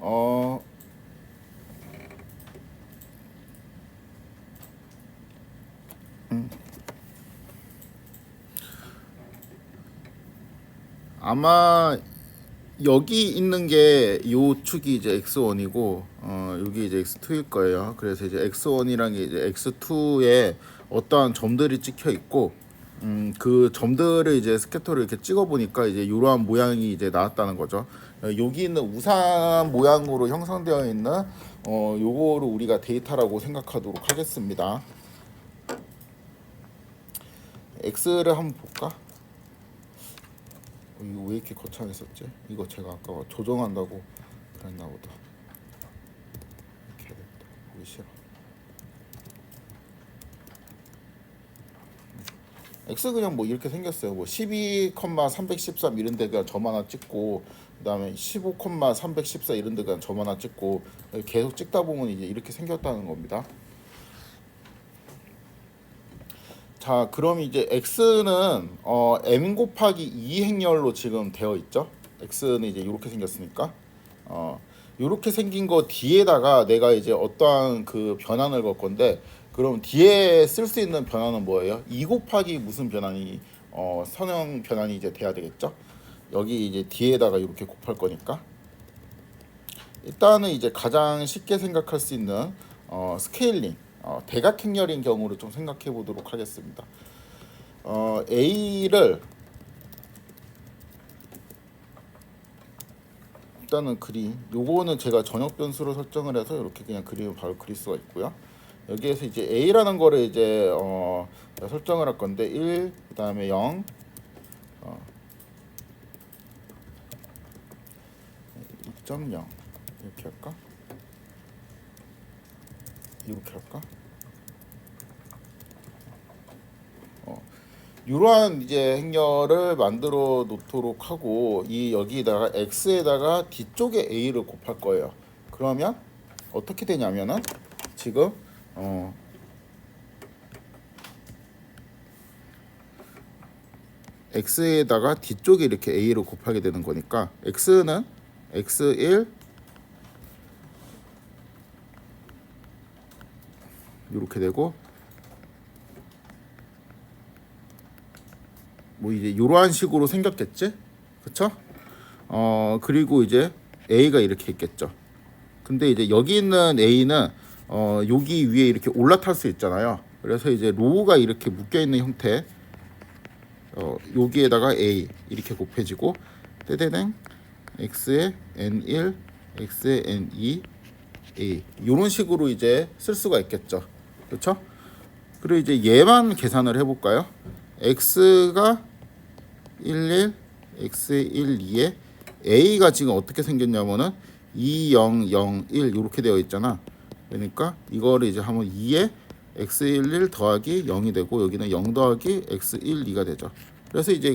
어 아마 여기 있는 게 요 축이 이제 X1이고 여기 이제 X2일 거예요. 그래서 이제 X1이랑 이제 X2에 어떠한 점들이 찍혀 있고 그 점들을 이제 스캐터를 이렇게 찍어 보니까 이제 이러한 모양이 이제 나왔다는 거죠. 여기 있는 우산 모양으로 형성되어 있는 요거를 우리가 데이터라고 생각하도록 하겠습니다. X를 한번 볼까? 이거 왜 이렇게 거창했었지? 이거 제가 아까 조정한다고 그랬나 보다. 이렇게 해야 되겠다. 보기 싫어. X 그냥 뭐 이렇게 생겼어요. 뭐 12,313 이런 데 그냥 점 하나 찍고, 그다음에 15,314 이런 데 그냥 점 하나 찍고 계속 찍다 보면 이제 이렇게 생겼다는 겁니다. 자, 그럼 이제 x는 m 곱하기 2 행렬로 지금 되어 있죠. x는 이제 이렇게 생겼으니까 이렇게 생긴 거 뒤에다가 내가 이제 어떠한 그 변환을 걸 건데, 그럼 뒤에 쓸 수 있는 변환은 뭐예요? 2 곱하기 무슨 변환이 선형 변환이 이제 돼야 되겠죠. 여기 이제 뒤에다가 이렇게 곱할 거니까 일단은 이제 가장 쉽게 생각할 수 있는 스케일링, 대각행렬인 경우를 좀 생각해 보도록 하겠습니다. A를 일단은 요거는 제가 전역 변수로 설정을 해서 이렇게 그냥 그림을 바로 그릴 수가 있고요. 여기에서 이제 A라는 거를 이제 설정을 할 건데 1, 그다음에 0, 2.0 이렇게 할까? 이렇게 할까? 이러한 이제 행렬을 만들어 놓도록 하고, 이 여기다가 x에다가 뒤쪽에 a를 곱할 거예요. 그러면 어떻게 되냐면은 지금 x에다가 뒤쪽에 이렇게 a를 곱하게 되는 거니까 x는 x1 이렇게 되고, 뭐 이제 이러한 식으로 생겼겠지, 그쵸? 그리고 이제 a가 이렇게 있겠죠. 근데 이제 여기 있는 a는 여기 위에 이렇게 올라탈 수 있잖아요. 그래서 이제 로우가 이렇게 묶여 있는 형태, 여기에다가 a 이렇게 곱해지고 떼대댕 x에 n1, x에 n2, a 이런 식으로 이제 쓸 수가 있겠죠. 그렇죠? 그리고 이제 얘만 계산을 해볼까요? x가 11, x에 1, 2에 a가 지금 어떻게 생겼냐면은 2, 0, 0, 1 이렇게 되어 있잖아. 그러니까 이거를 이제 하면 2에 x 11 더하기 0이 되고, 여기는 0 더하기 x 1, 2가 되죠. 그래서 이제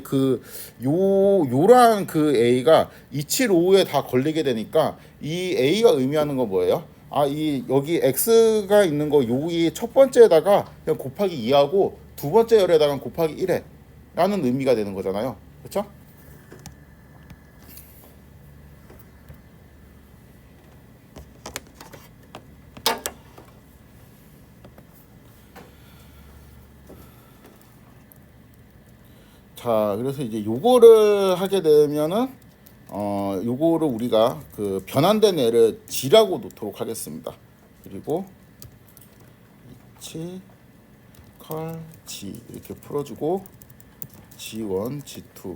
요런 그 a가 275에 다 걸리게 되니까 이 a가 의미하는 건 뭐예요? 이 여기 x가 있는 거 여기 첫 번째에다가 그냥 곱하기 2하고 두 번째 열에다가 곱하기 1에 라는 의미가 되는 거잖아요. 그렇죠? 자, 그래서 이제 요거를 하게 되면은 요거를 우리가 그 변환된 애를 G라고 놓도록 하겠습니다. 그리고 H 컬 G 이렇게 풀어주고 G1, G2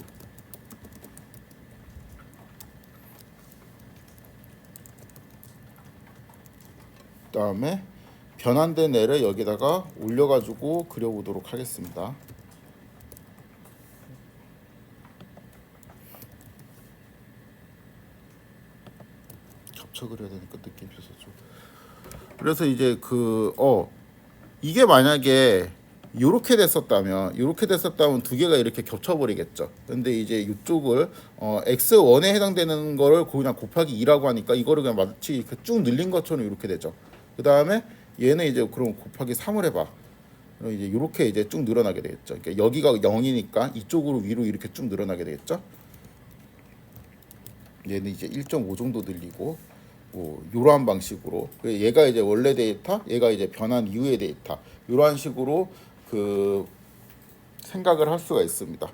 그다음에 변환된 애를 여기다가 올려가지고 그려보도록 하겠습니다. 겹쳐 그려야 되니까 느낌이 있었죠. 그래서 이제 이게 만약에 이렇게 됐었다면 두 개가 이렇게 겹쳐버리겠죠. 근데 이제 이쪽을 x1에 해당되는 거를 그냥 곱하기 2라고 하니까 이거를 그냥 마치 이렇게 쭉 늘린 것처럼 이렇게 되죠. 그 다음에 얘는 이제 그럼 곱하기 3을 해봐. 그럼 이제 이렇게 이제 쭉 늘어나게 되겠죠. 그러니까 여기가 0이니까 이쪽으로 위로 이렇게 쭉 늘어나게 되겠죠. 얘는 이제 1.5 정도 늘리고, 뭐 이러한 방식으로 얘가 이제 원래 데이터, 얘가 이제 변한 이후의 데이터 이러한 식으로 그 생각을 할 수가 있습니다.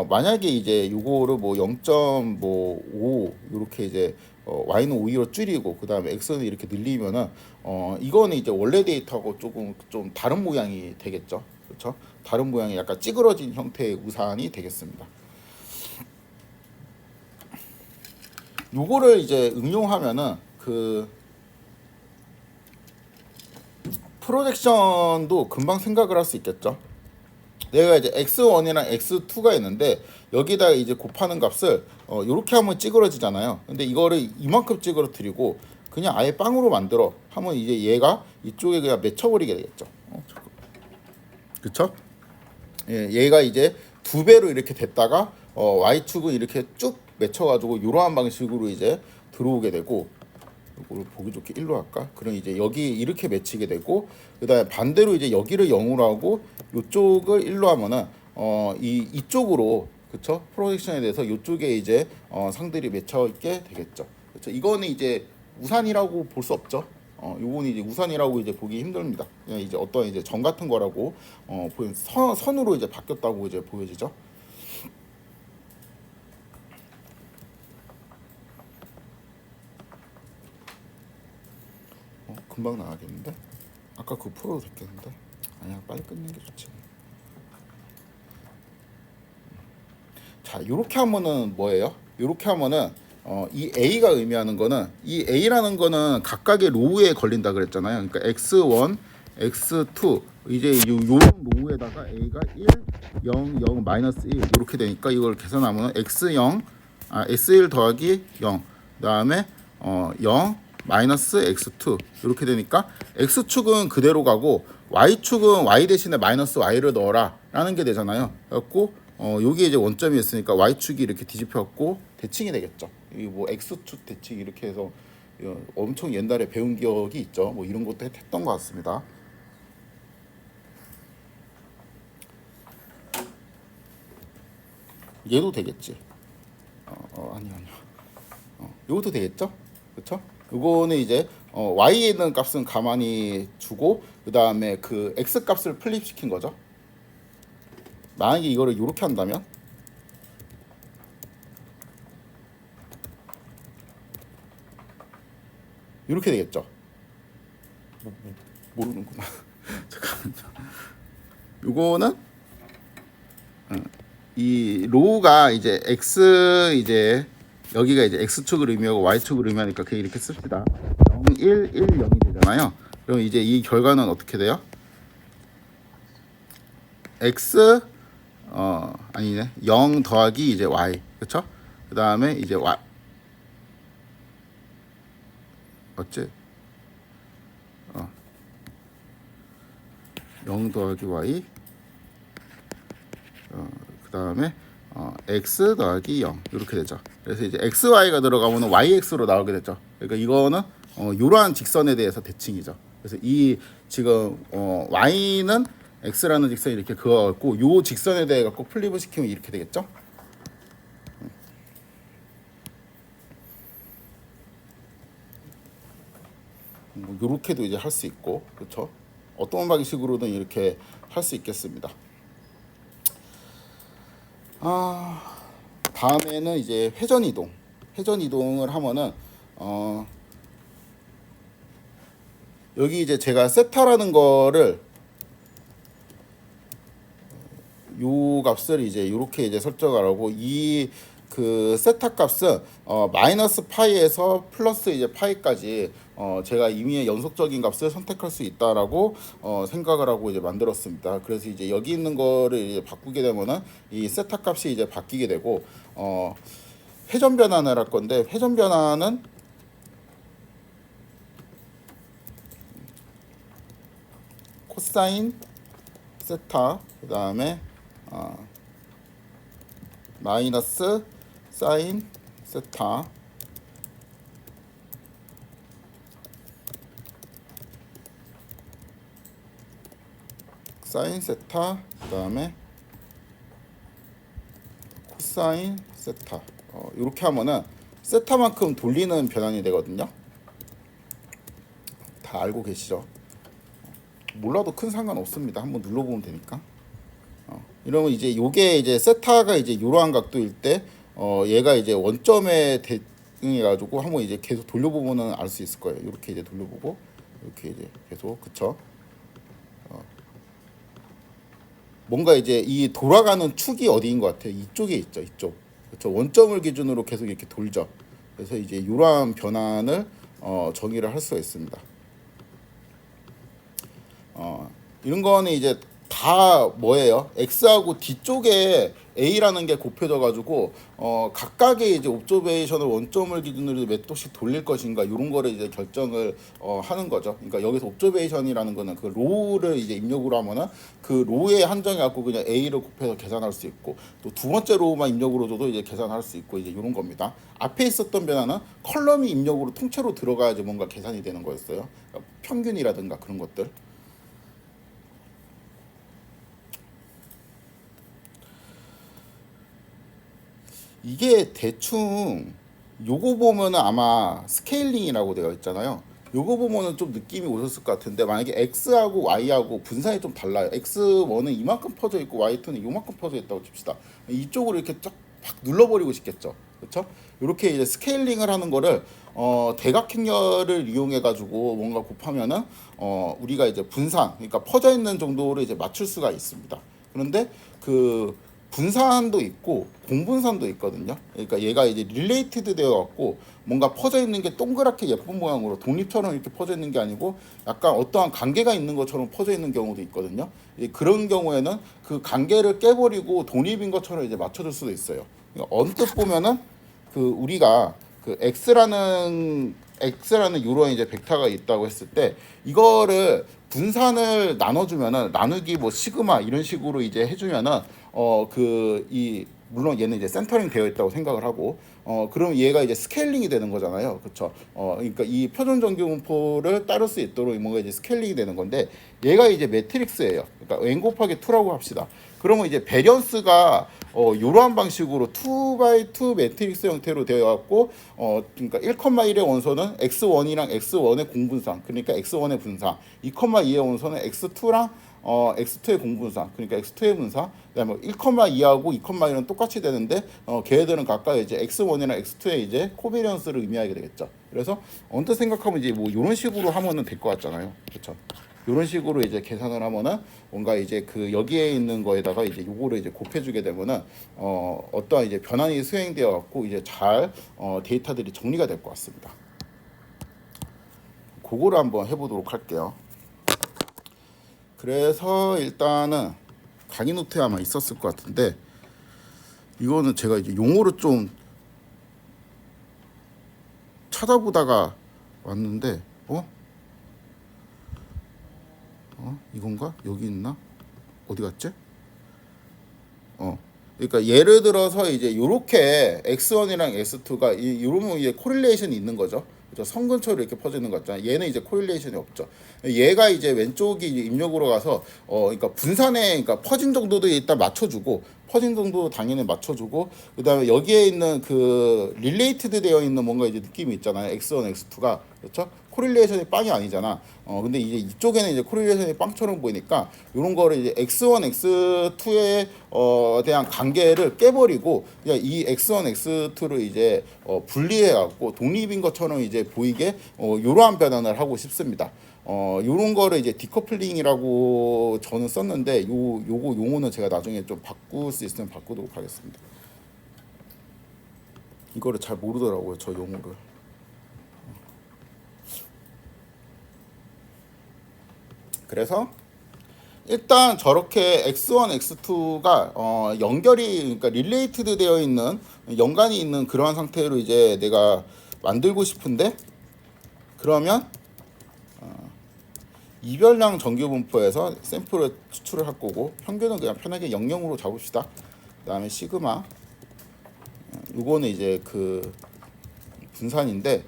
만약에 이제 요거를 뭐 0.5 이렇게 이제 y는 5로 줄이고 그 다음에 x는 이렇게 늘리면은 이거는 이제 원래 데이터하고 조금 좀 다른 모양이 되겠죠. 그렇죠? 다른 모양이 약간 찌그러진 형태의 우산이 되겠습니다. 요거를 이제 응용하면은 그 프로젝션도 금방 생각을 할 수 있겠죠. 내가 이제 x1이랑 x2가 있는데 여기다 이제 곱하는 값을 이렇게 하면 찌그러지잖아요. 근데 이거를 이만큼 찌그러뜨리고 그냥 아예 빵으로 만들어 하면 이제 얘가 이쪽에 그냥 맺혀버리게 되겠죠. 그쵸? 예, 얘가 이제 두 배로 이렇게 됐다가 y축은 이렇게 쭉 맺혀가지고 이러한 방식으로 이제 들어오게 되고, 이걸 보기 좋게 1로 할까? 그럼 이제 여기 이렇게 맺히게 되고, 그다음에 반대로 이제 여기를 0으로 하고 이쪽을 1로 하면은 이쪽으로, 그쵸? 프로젝션에 대해서 이쪽에 이제 상들이 맺혀 있게 되겠죠. 그렇죠? 이거는 이제 우산이라고 볼 수 없죠. 요거는 이제 우산이라고 이제 보기 힘듭니다. 그냥 이제 어떤 이제 점 같은 거라고 선으로 이제 바뀌었다고 이제 보여지죠. 금방 나가겠는데? 아까 그거 풀어도 됐겠는데? 아니야, 빨리 끝내는 게 좋지. 자, 요렇게 하면은 뭐예요? 요렇게 하면은 이 A가 의미하는 거는, 이 A라는 거는 각각의 로우에 걸린다 그랬잖아요. 그러니까 x1, x2 이제 요런 로우에다가 A가 1, 0, 0, 마이너스 1 이렇게 되니까 이걸 계산하면 x1 더하기 0 그다음에 0 마이너스 x2 이렇게 되니까 x축은 그대로 가고 y축은 y 대신에 마이너스 y를 넣어라 라는 게 되잖아요. 그래갖고 여기 이제 원점이 있으니까 y축이 이렇게 뒤집혀갖고 대칭이 되겠죠. 이 뭐 x축 대칭 이렇게 해서 엄청 옛날에 배운 기억이 있죠. 뭐 이런 것도 했던 것 같습니다. 얘도 되겠지. 아니요. 이것도 되겠죠? 그렇죠? 이거는 이제 y에 있는 값은 가만히 두고 그 다음에 그 x 값을 플립시킨 거죠. 만약에 이거를 이렇게 한다면 이렇게 되겠죠. 모르는구나. 잠깐만요. 요거는 이 로우가 이제 x 이제 여기가 이제 x축을 의미하고 y축을 의미하니까 그냥 이렇게 씁시다. 0, 1, 1, 0이 되잖아요. 그럼 이제 이 결과는 어떻게 돼요? x 아니네. 0 더하기 이제 y. 그렇죠? 그다음에 이제 y 어째? 0 더하기 y 그다음에 x 더하기 0 이렇게 되죠. 그래서 이제 xy가 들어가면 yx로 나오게 되죠. 그러니까 이거는 이러한 직선에 대해서 대칭이죠. 그래서 이 지금 y는 x라는 직선이 이렇게 그어갖고 요 직선에 대해 갖고 플립을 시키면 이렇게 되겠죠. 뭐 요렇게도 이제 할 수 있고, 그렇죠? 어떤 방식으로든 이렇게 할 수 있겠습니다. 다음에는 이제 회전 이동을 하면은 여기 이제 제가 세타라는 거를 요 값을 이제 이렇게 이제 설정하라고 이 그 세타 값은 마이너스 파이에서 플러스 이제 파이까지 제가 이미 연속적인 값을 선택할 수 있다라고 생각을 하고 이제 만들었습니다. 그래서 이제 여기 있는 거를 이제 바꾸게 되면은 이 세타 값이 이제 바뀌게 되고 회전 변환을 할 건데, 회전 변환은 코사인 세타 그다음에 마이너스 사인 세타 사인 세타 그다음에 코사인 세타 이렇게 하면은 세타만큼 돌리는 변환이 되거든요. 다 알고 계시죠? 몰라도 큰 상관 없습니다. 한번 눌러보면 되니까. 이러면 이제 요게 이제 세타가 이제 이러한 각도일 때 얘가 이제 원점에 대응해 가지고 한번 이제 계속 돌려보면은 알 수 있을 거예요. 이렇게 이제 돌려보고 이렇게 이제 계속 그쵸? 뭔가 이제 이 돌아가는 축이 어디인 것 같아요? 이쪽에 있죠. 이쪽. 그렇죠. 원점을 기준으로 계속 이렇게 돌죠. 그래서 이제 이러한 변환을 정의를 할 수가 있습니다. 이런 거는 이제 다 뭐예요? x하고 뒤쪽에 a라는 게 곱해져 가지고 각각의 이제 옵저베이션을 원점을 기준으로 몇 도씩 돌릴 것인가 이런 거를 이제 결정을 하는 거죠. 그러니까 여기서 옵저베이션이라는 거는 그 로우를 이제 입력으로 하면은 그 로우에 한정해 갖고 그냥 a를 곱해서 계산할 수 있고 또 두 번째 로우만 입력으로 줘도 이제 계산할 수 있고 이제 이런 겁니다. 앞에 있었던 변화는 컬럼이 입력으로 통째로 들어가야지 뭔가 계산이 되는 거였어요. 그러니까 평균이라든가 그런 것들. 이게 대충 요거 보면은 아마 스케일링이라고 되어 있잖아요. 요거 보면은 좀 느낌이 오셨을 것 같은데 만약에 x하고 y하고 분산이 좀 달라요. x1은 이만큼 퍼져 있고 y2는 요만큼 퍼져 있다고 칩시다. 이쪽으로 이렇게 쫙 팍 눌러버리고 싶겠죠. 그렇죠? 이렇게 이제 스케일링을 하는 거를 대각행렬을 이용해 가지고 뭔가 곱하면은 우리가 이제 분산 그러니까 퍼져 있는 정도로 이제 맞출 수가 있습니다. 그런데 그 분산도 있고 공분산도 있거든요. 그러니까 얘가 이제 릴레이티드 되어 갖고 뭔가 퍼져 있는 게 동그랗게 예쁜 모양으로 독립처럼 이렇게 퍼져 있는 게 아니고 약간 어떠한 관계가 있는 것처럼 퍼져 있는 경우도 있거든요. 그런 경우에는 그 관계를 깨버리고 독립인 것처럼 이제 맞춰줄 수도 있어요. 그러니까 언뜻 보면은 그 우리가 그 x라는 요런 이제 벡터가 있다고 했을 때 이거를 분산을 나눠주면은 나누기 뭐 시그마 이런 식으로 이제 해주면은 그 이 물론 얘는 이제 센터링 되어 있다고 생각을 하고 그럼 얘가 이제 스케일링이 되는 거잖아요. 그렇죠? 그러니까 이 표준 정규 분포를 따를 수 있도록 뭔가 이제 스케일링이 되는 건데 얘가 이제 매트릭스예요. 그러니까 n 곱하기 2라고 합시다. 그러면 이제 배련스가 이러한 방식으로 2x2 매트릭스 형태로 되어 갖고 그러니까 1,1의 원소는 x1이랑 x1의 공분상 그러니까 x1의 분상 2,2의 원소는 x2랑 x2의 공분상 그러니까 x2의 분상 그다음에 1,2하고 2,1은 똑같이 되는데 걔네들은 각각 이제 x1이랑 x2의 이제 코베리언스를 의미하게 되겠죠. 그래서 언뜻 생각하면 이제 뭐 이런 식으로 하면은 될 것 같잖아요. 그렇죠? 이런 식으로 이제 계산을 하면은 뭔가 이제 그 여기에 있는 거에다가 이제 요거를 이제 곱해주게 되면은 어떠한 이제 변환이 수행되어 갖고 이제 잘 데이터들이 정리가 될 것 같습니다. 그거를 한번 해보도록 할게요. 그래서 일단은 강의 노트에 아마 있었을 것 같은데 이거는 제가 이제 용어를 좀 찾아보다가 왔는데 이건가? 여기 있나? 어디 갔지? 그러니까 예를 들어서 이제 요렇게 x1이랑 x2가 이러면 이제 코릴레이션이 있는 거죠. 그죠? 선 근처로 이렇게 퍼지는 거 있잖아요. 얘는 이제 코릴레이션이 없죠. 얘가 이제 왼쪽이 이제 입력으로 가서 그러니까 분산에 그러니까 퍼진 정도도 일단 맞춰주고 퍼진 정도 당연히 맞춰주고 그다음에 여기에 있는 그 릴레이티드 되어 있는 뭔가 이제 느낌이 있잖아요. x1, x2가 그렇죠? 코릴레이션이 빵이 아니잖아. 근데 이제 이쪽에는 이제 코릴레이션이 빵처럼 보이니까 이런 거를 이제 x1, x2에 대한 관계를 깨버리고 그냥 이 x1, x2를 이제 분리해 갖고 독립인 것처럼 이제 보이게 이러한 변환을 하고 싶습니다. 요런 거를 이제 디커플링이라고 저는 썼는데 요거 용어는 제가 나중에 좀 바꿀 수 있으면 바꾸도록 하겠습니다. 이거를 잘 모르더라고요, 저 용어를. 그래서 일단 저렇게 x1, x2가 연결이 그러니까 릴레이티드 되어 있는 연관이 있는 그러한 상태로 이제 내가 만들고 싶은데 그러면 이별량 정규 분포에서 샘플을 추출을 할 거고 평균은 그냥 편하게 0,0으로 잡읍시다. 그다음에 시그마 요거는 이제 그 분산인데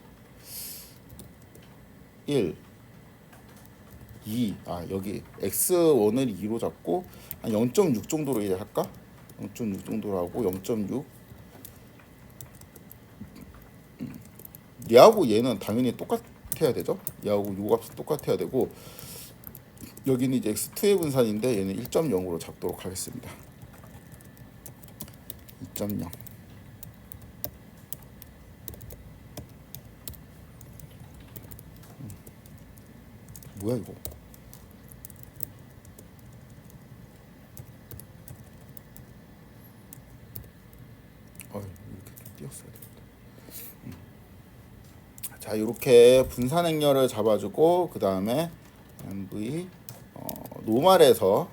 1 2 여기 x1을 2로 잡고 한 0.6 정도로 이제 할까? 0.6 정도로 하고 0.6 얘하고 얘는 당연히 똑같아야 되죠. 얘하고 요 값이 똑같아야 되고 여기는 이제 x2의 분산인데 얘는 1.0으로 잡도록 하겠습니다. 2.0 뭐야 이거? 이렇게 좀 띄었어야 되겠다. 자, 이렇게 분산 행렬을 잡아주고 그 다음에 MV 노말에서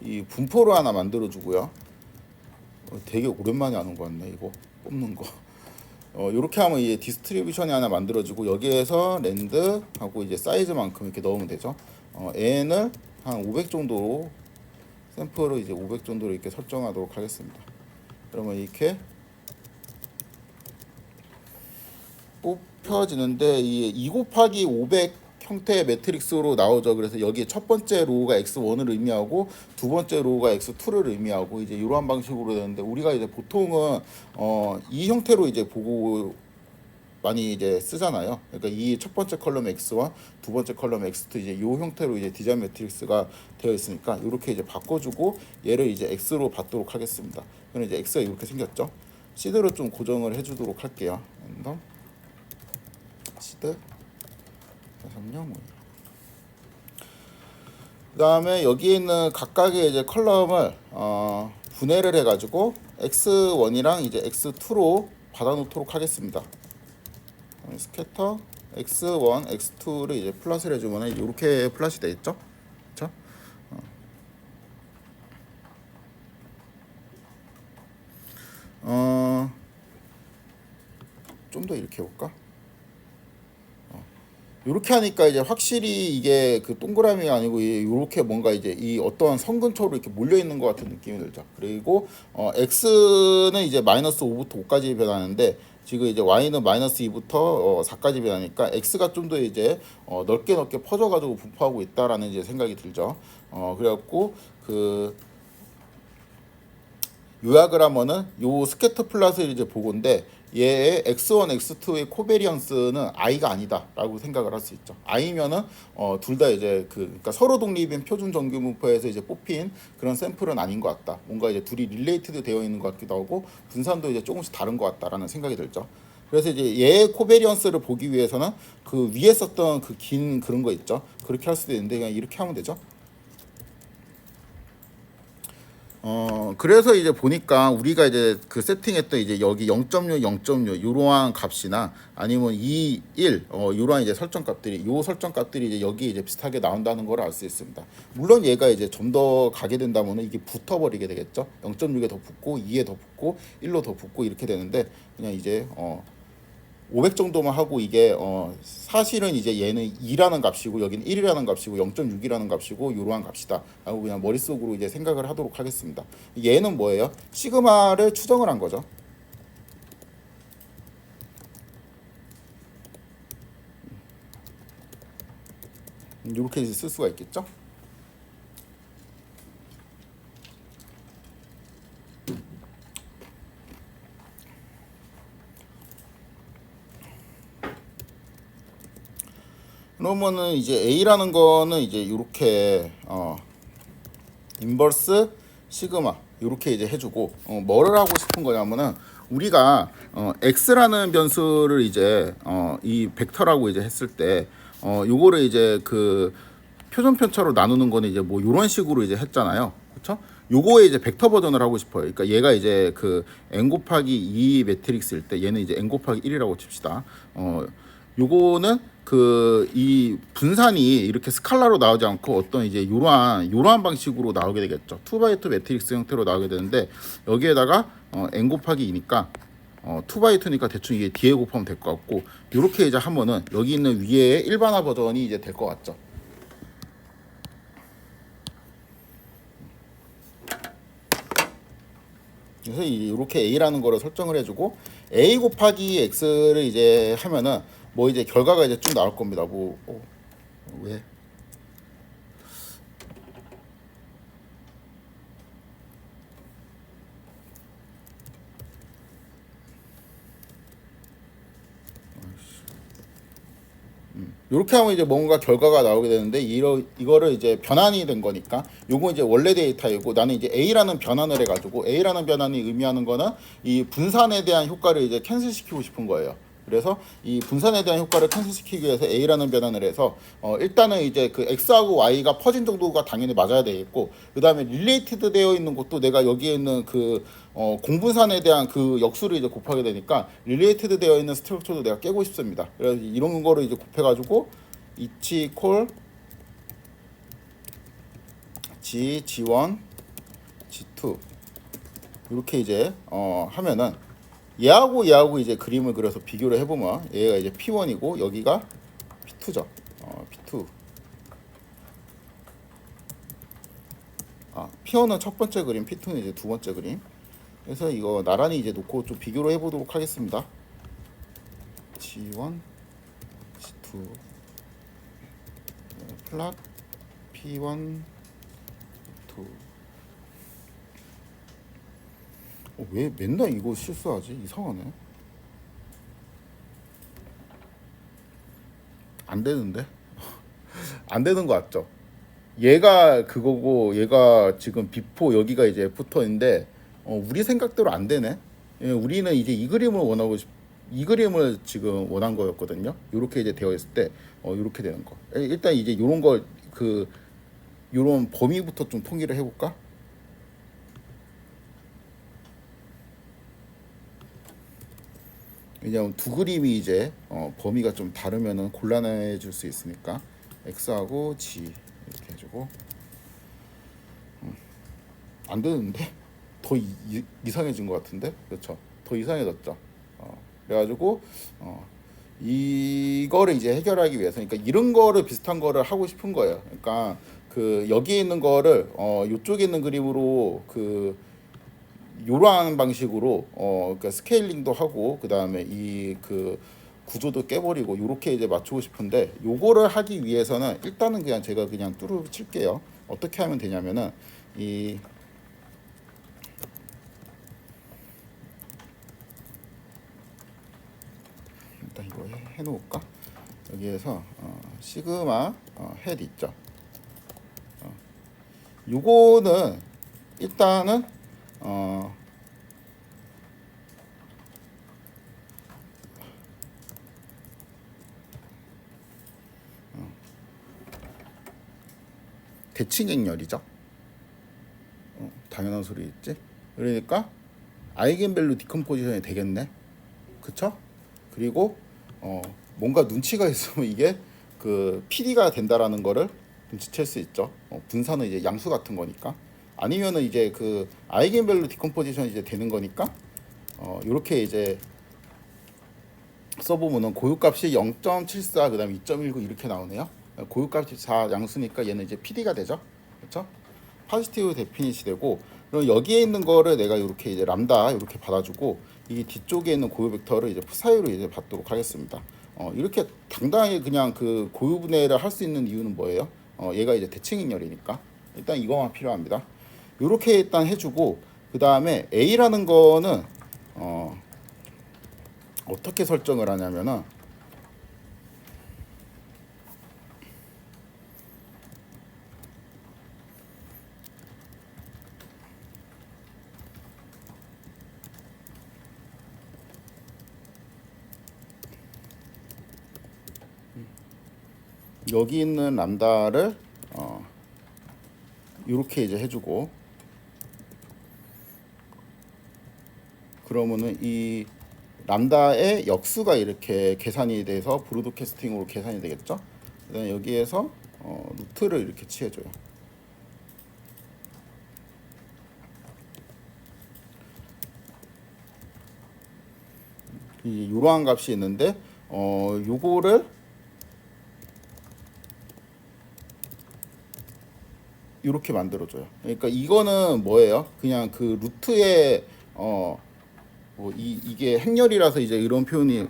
이 분포를 하나 만들어주고요. 되게 오랜만에 하는 거 같네 이거 뽑는 거. 이렇게 하면 이제 디스트리뷰션이 하나 만들어지고 여기에서 랜드 하고 이제 사이즈만큼 이렇게 넣으면 되죠. n을 한 500 정도로 샘플을 이제 500 정도로 이렇게 설정하도록 하겠습니다. 그러면 이렇게 뽑혀지는데 이 2 곱하기 500 형태의 매트릭스로 나오죠. 그래서 여기 첫 번째 로우가 x1을 의미하고 두 번째 로우가 x2를 의미하고 이제 이러한 방식으로 되는데 우리가 이제 보통은 이 형태로 이제 보고 많이 이제 쓰잖아요. 그러니까 이 첫 번째 컬럼 x1, 두 번째 컬럼 x2 이제 이 형태로 이제 디자인 매트릭스가 되어 있으니까 이렇게 이제 바꿔주고 얘를 이제 x로 받도록 하겠습니다. 그럼 이제 x가 이렇게 생겼죠. 시드로 좀 고정을 해주도록 할게요. 랜덤 시드 3.0. 그 다음에 여기에 있는 각각의 이제 컬럼을 분해를 해가지고 x1이랑 이제 x2로 받아놓도록 하겠습니다. 스캐터 x1, x2를 이제 플러스를 해주면 이렇게 플러시 되겠죠? 그렇죠? 좀 더 이렇게 해볼까? 이렇게 하니까 이제 확실히 이게 그 동그라미가 아니고 이렇게 뭔가 이제 이 어떠한 선 근처로 이렇게 몰려 있는 것 같은 느낌이 들죠. 그리고 x는 이제 마이너스 5부터 5까지 변하는데 지금 이제 y는 마이너스 2부터 4까지 변하니까 x가 좀 더 이제 넓게 퍼져가지고 분포하고 있다라는 이제 생각이 들죠. 그래갖고 그 요약을 하면은 요 스캐터 플롯을 이제 보고인데 얘의 x1, x2의 코베리언스는 i가 아니다라고 생각을 할 수 있죠. i면은 둘 다 이제 그러니까 서로 독립인 표준 정규 분포에서 이제 뽑힌 그런 샘플은 아닌 것 같다. 뭔가 이제 둘이 릴레이트드 되어 있는 것 같기도 하고 분산도 이제 조금씩 다른 것 같다라는 생각이 들죠. 그래서 이제 얘의 코베리언스를 보기 위해서는 그 위에 썼던 그 긴 그런 거 있죠. 그렇게 할 수도 있는데 그냥 이렇게 하면 되죠. 그래서 이제 보니까 우리가 이제 그 세팅했던 이제 여기 0.6, 0.6 이러한 값이나 아니면 2, 1 이러한 이제 설정 값들이 요 설정 값들이 이제 여기 이제 비슷하게 나온다는 걸 알 수 있습니다. 물론 얘가 이제 좀 더 가게 된다면은 이게 붙어버리게 되겠죠. 0.6에 더 붙고 2에 더 붙고 1로 더 붙고 이렇게 되는데 그냥 이제 500 정도만 하고 이게 사실은 이제 얘는 2라는 값이고 여기는 1이라는 값이고 0.6이라는 값이고 이러한 값이다 라고 그냥 머릿속으로 이제 생각을 하도록 하겠습니다. 얘는 뭐예요? 시그마를 추정을 한 거죠. 이렇게 쓸 수가 있겠죠. 그러면은 이제 A라는 거는 이제 이렇게 인버스 시그마 이렇게 이제 해주고 뭐를 하고 싶은 거냐면은 우리가 x라는 변수를 이제 이 벡터라고 이제 했을 때 요거를 이제 그 표준 편차로 나누는 거는 이제 뭐 이런 식으로 이제 했잖아요. 그렇죠? 요거에 이제 벡터 버전을 하고 싶어요. 그러니까 얘가 이제 그 n 곱하기 2 매트릭스일 때 얘는 이제 n 곱하기 1이라고 칩시다. 요거는 그 이 분산이 이렇게 스칼라로 나오지 않고 어떤 이제 요러한 방식으로 나오게 되겠죠. 2x2 매트릭스 형태로 나오게 되는데 여기에다가 n 곱하기 2니까 2x2니까 대충 이게 뒤에 곱하면 될 것 같고 이렇게 이제 하면은 여기 있는 위에 일반화 버전이 이제 될 것 같죠. 그래서 이렇게 a라는 거를 설정을 해주고 a 곱하기 x를 이제 하면은 뭐 이제 결과가 이제 쭉 나올 겁니다. 뭐 왜? 이렇게 하면 이제 뭔가 결과가 나오게 되는데 이거를 이제 변환이 된 거니까 요거 이제 원래 데이터이고 나는 이제 A라는 변환을 해가지고 A라는 변환이 의미하는 거는 이 분산에 대한 효과를 이제 캔슬시키고 싶은 거예요. 그래서 이 분산에 대한 효과를 캔슬시키기 위해서 A라는 변환을 해서 일단은 이제 그 X하고 Y가 퍼진 정도가 당연히 맞아야 되겠고 그 다음에 릴레이티드 되어 있는 것도 내가 여기에 있는 그 공분산에 대한 그 역수를 이제 곱하게 되니까 릴레이티드 되어 있는 스트럭처도 내가 깨고 싶습니다. 그래서 이런 거를 이제 곱해가지고 each equal G, G1, G2 이렇게 이제 하면은 얘하고 이제 그림을 그려서 비교를 해보면 얘가 이제 P1이고 여기가 P2죠. P2. P1은 첫 번째 그림, P2는 이제 두 번째 그림. 그래서 이거 나란히 이제 놓고 좀 비교를 해보도록 하겠습니다. G1, G2, 플랫 P1, P2. 왜 맨날 이거 실수하지? 이상하네. 안 되는데? 안 되는 거 같죠? 얘가 그거고 얘가 지금 비포 여기가 이제 애프터인데 우리 생각대로 안 되네. 우리는 이제 이 그림을 이 그림을 지금 원한 거였거든요. 이렇게 이제 되어 있을 때 이렇게 되는 거. 일단 이제 요런 걸 요런 범위부터 좀 통일을 해볼까? 왜냐하면 두 그림이 이제 범위가 좀 다르면은 곤란해질 수 있으니까 X하고 G 이렇게 해주고 안 되는데 더 이상해진 것 같은데 그렇죠? 더 이상해졌죠. 그래가지고 이거를 이제 해결하기 위해서 그러니까 이런 거를 비슷한 거를 하고 싶은 거예요. 그러니까 그 여기에 있는 거를 요쪽에 있는 그림으로 그 요러한 방식으로 그러니까 스케일링도 하고 그 다음에 이 그 구조도 깨버리고 요렇게 이제 맞추고 싶은데 요거를 하기 위해서는 일단은 그냥 제가 그냥 뚜루 칠게요. 어떻게 하면 되냐면은 일단 이거 해놓을까? 여기에서 시그마 헬 있죠. 요거는 일단은 대칭행렬이죠. 당연한 소리 있지. 그러니까 아이겐밸류 디컴포지션이 되겠네. 그쵸? 그리고 뭔가 눈치가 있으면 이게 그 PD가 된다라는 거를 눈치챌 수 있죠. 분산은 이제 양수 같은 거니까. 아니면은 이제 그 아이겐밸류 디컴포지션이 이제 되는 거니까 이렇게 이제 써보면은 고유값이 0.74 그다음에 2.19 이렇게 나오네요. 고유값이 4 양수니까 얘는 이제 PD가 되죠. 그렇죠? 포지티브 데피닛이 되고 그럼 여기에 있는 거를 내가 이렇게 이제 람다 이렇게 받아주고 이 뒤쪽에 있는 고유 벡터를 이제 푸사이로 이제 받도록 하겠습니다. 이렇게 당당하게 그냥 그 고유 분해를 할 수 있는 이유는 뭐예요? 얘가 이제 대칭행렬이니까 일단 이거만 필요합니다. 이렇게 일단 해주고 그 다음에 A라는 거는 어떻게 설정을 하냐면은 여기 있는 람다를 이렇게 이제 해주고 그러면은 이 람다의 역수가 이렇게 계산이 돼서 브로드캐스팅으로 계산이 되겠죠. 그다음에 여기에서 루트를 이렇게 취해줘요. 이러한 값이 있는데 요거를 이렇게 만들어줘요. 그러니까 이거는 뭐예요? 그냥 그 루트에 이게 행렬이라서 이제 이런 표현이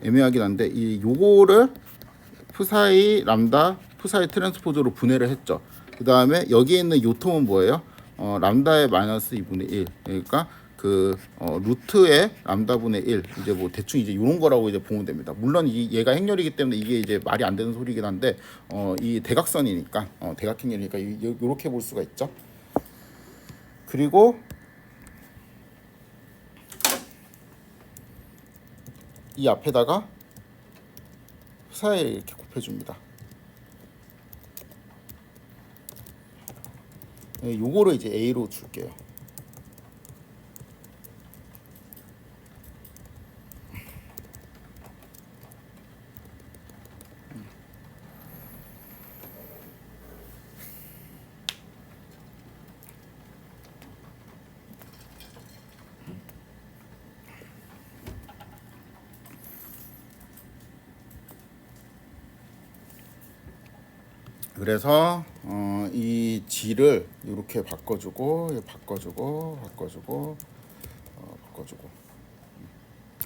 애매하긴 한데 이 요거를 푸사이 람다 푸사이 트랜스포즈로 분해를 했죠. 그 다음에 여기에 있는 요 텀은 뭐예요? 람다의 마이너스 2분의 1. 그러니까 그 루트의 람다분의 1 이제 뭐 대충 이제 이런 거라고 이제 보면 됩니다. 물론 얘가 행렬이기 때문에 이게 이제 말이 안 되는 소리긴 한데 이 대각선이니까 대각행렬이니까 이렇게 볼 수가 있죠. 그리고 이 앞에다가 사이 이렇게 곱해줍니다. 요거를 이제 A로 줄게요. 그래서 이 G를 이렇게 바꿔주고 바꿔주고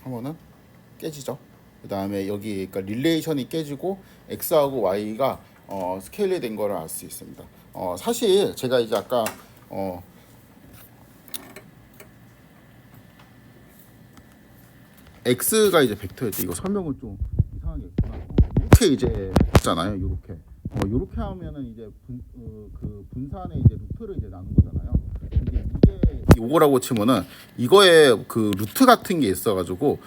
하면은 깨지죠. 그 다음에 여기 그러니까 릴레이션이 깨지고 X하고 Y가 스케일이 된 거를 알 수 있습니다. 사실 제가 이제 아까 X가 이제 벡터였죠. 이거 설명을 좀 이상하게 했구나. 이렇게 이제 했잖아요. 이렇게 하면은 이제 그 분산의 이제 루트를 이제 나눈 거잖아요. 근데 이게 요거라고 치면은 이거에 그 루트 같은 게 있어가지고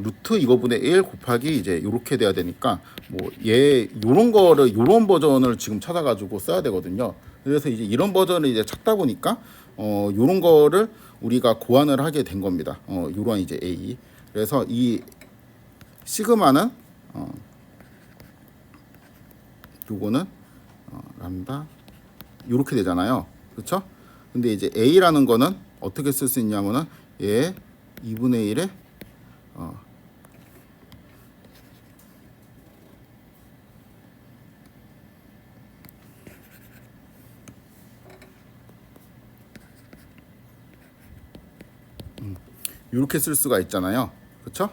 루트 이거분의 1 곱하기 이제 이렇게 돼야 되니까 뭐 얘 요런 거를 요런 버전을 지금 찾아가지고 써야 되거든요. 그래서 이제 이런 버전을 이제 찾다 보니까 요런 거를 우리가 고안을 하게 된 겁니다. 요런 이제 A. 그래서 이 시그마는 요거는 람다 이렇게 되잖아요. 그렇죠? 근데 이제 A라는 거는 어떻게 쓸 수 있냐면은 얘 2분의 1에 이렇게 쓸 수가 있잖아요. 그렇죠?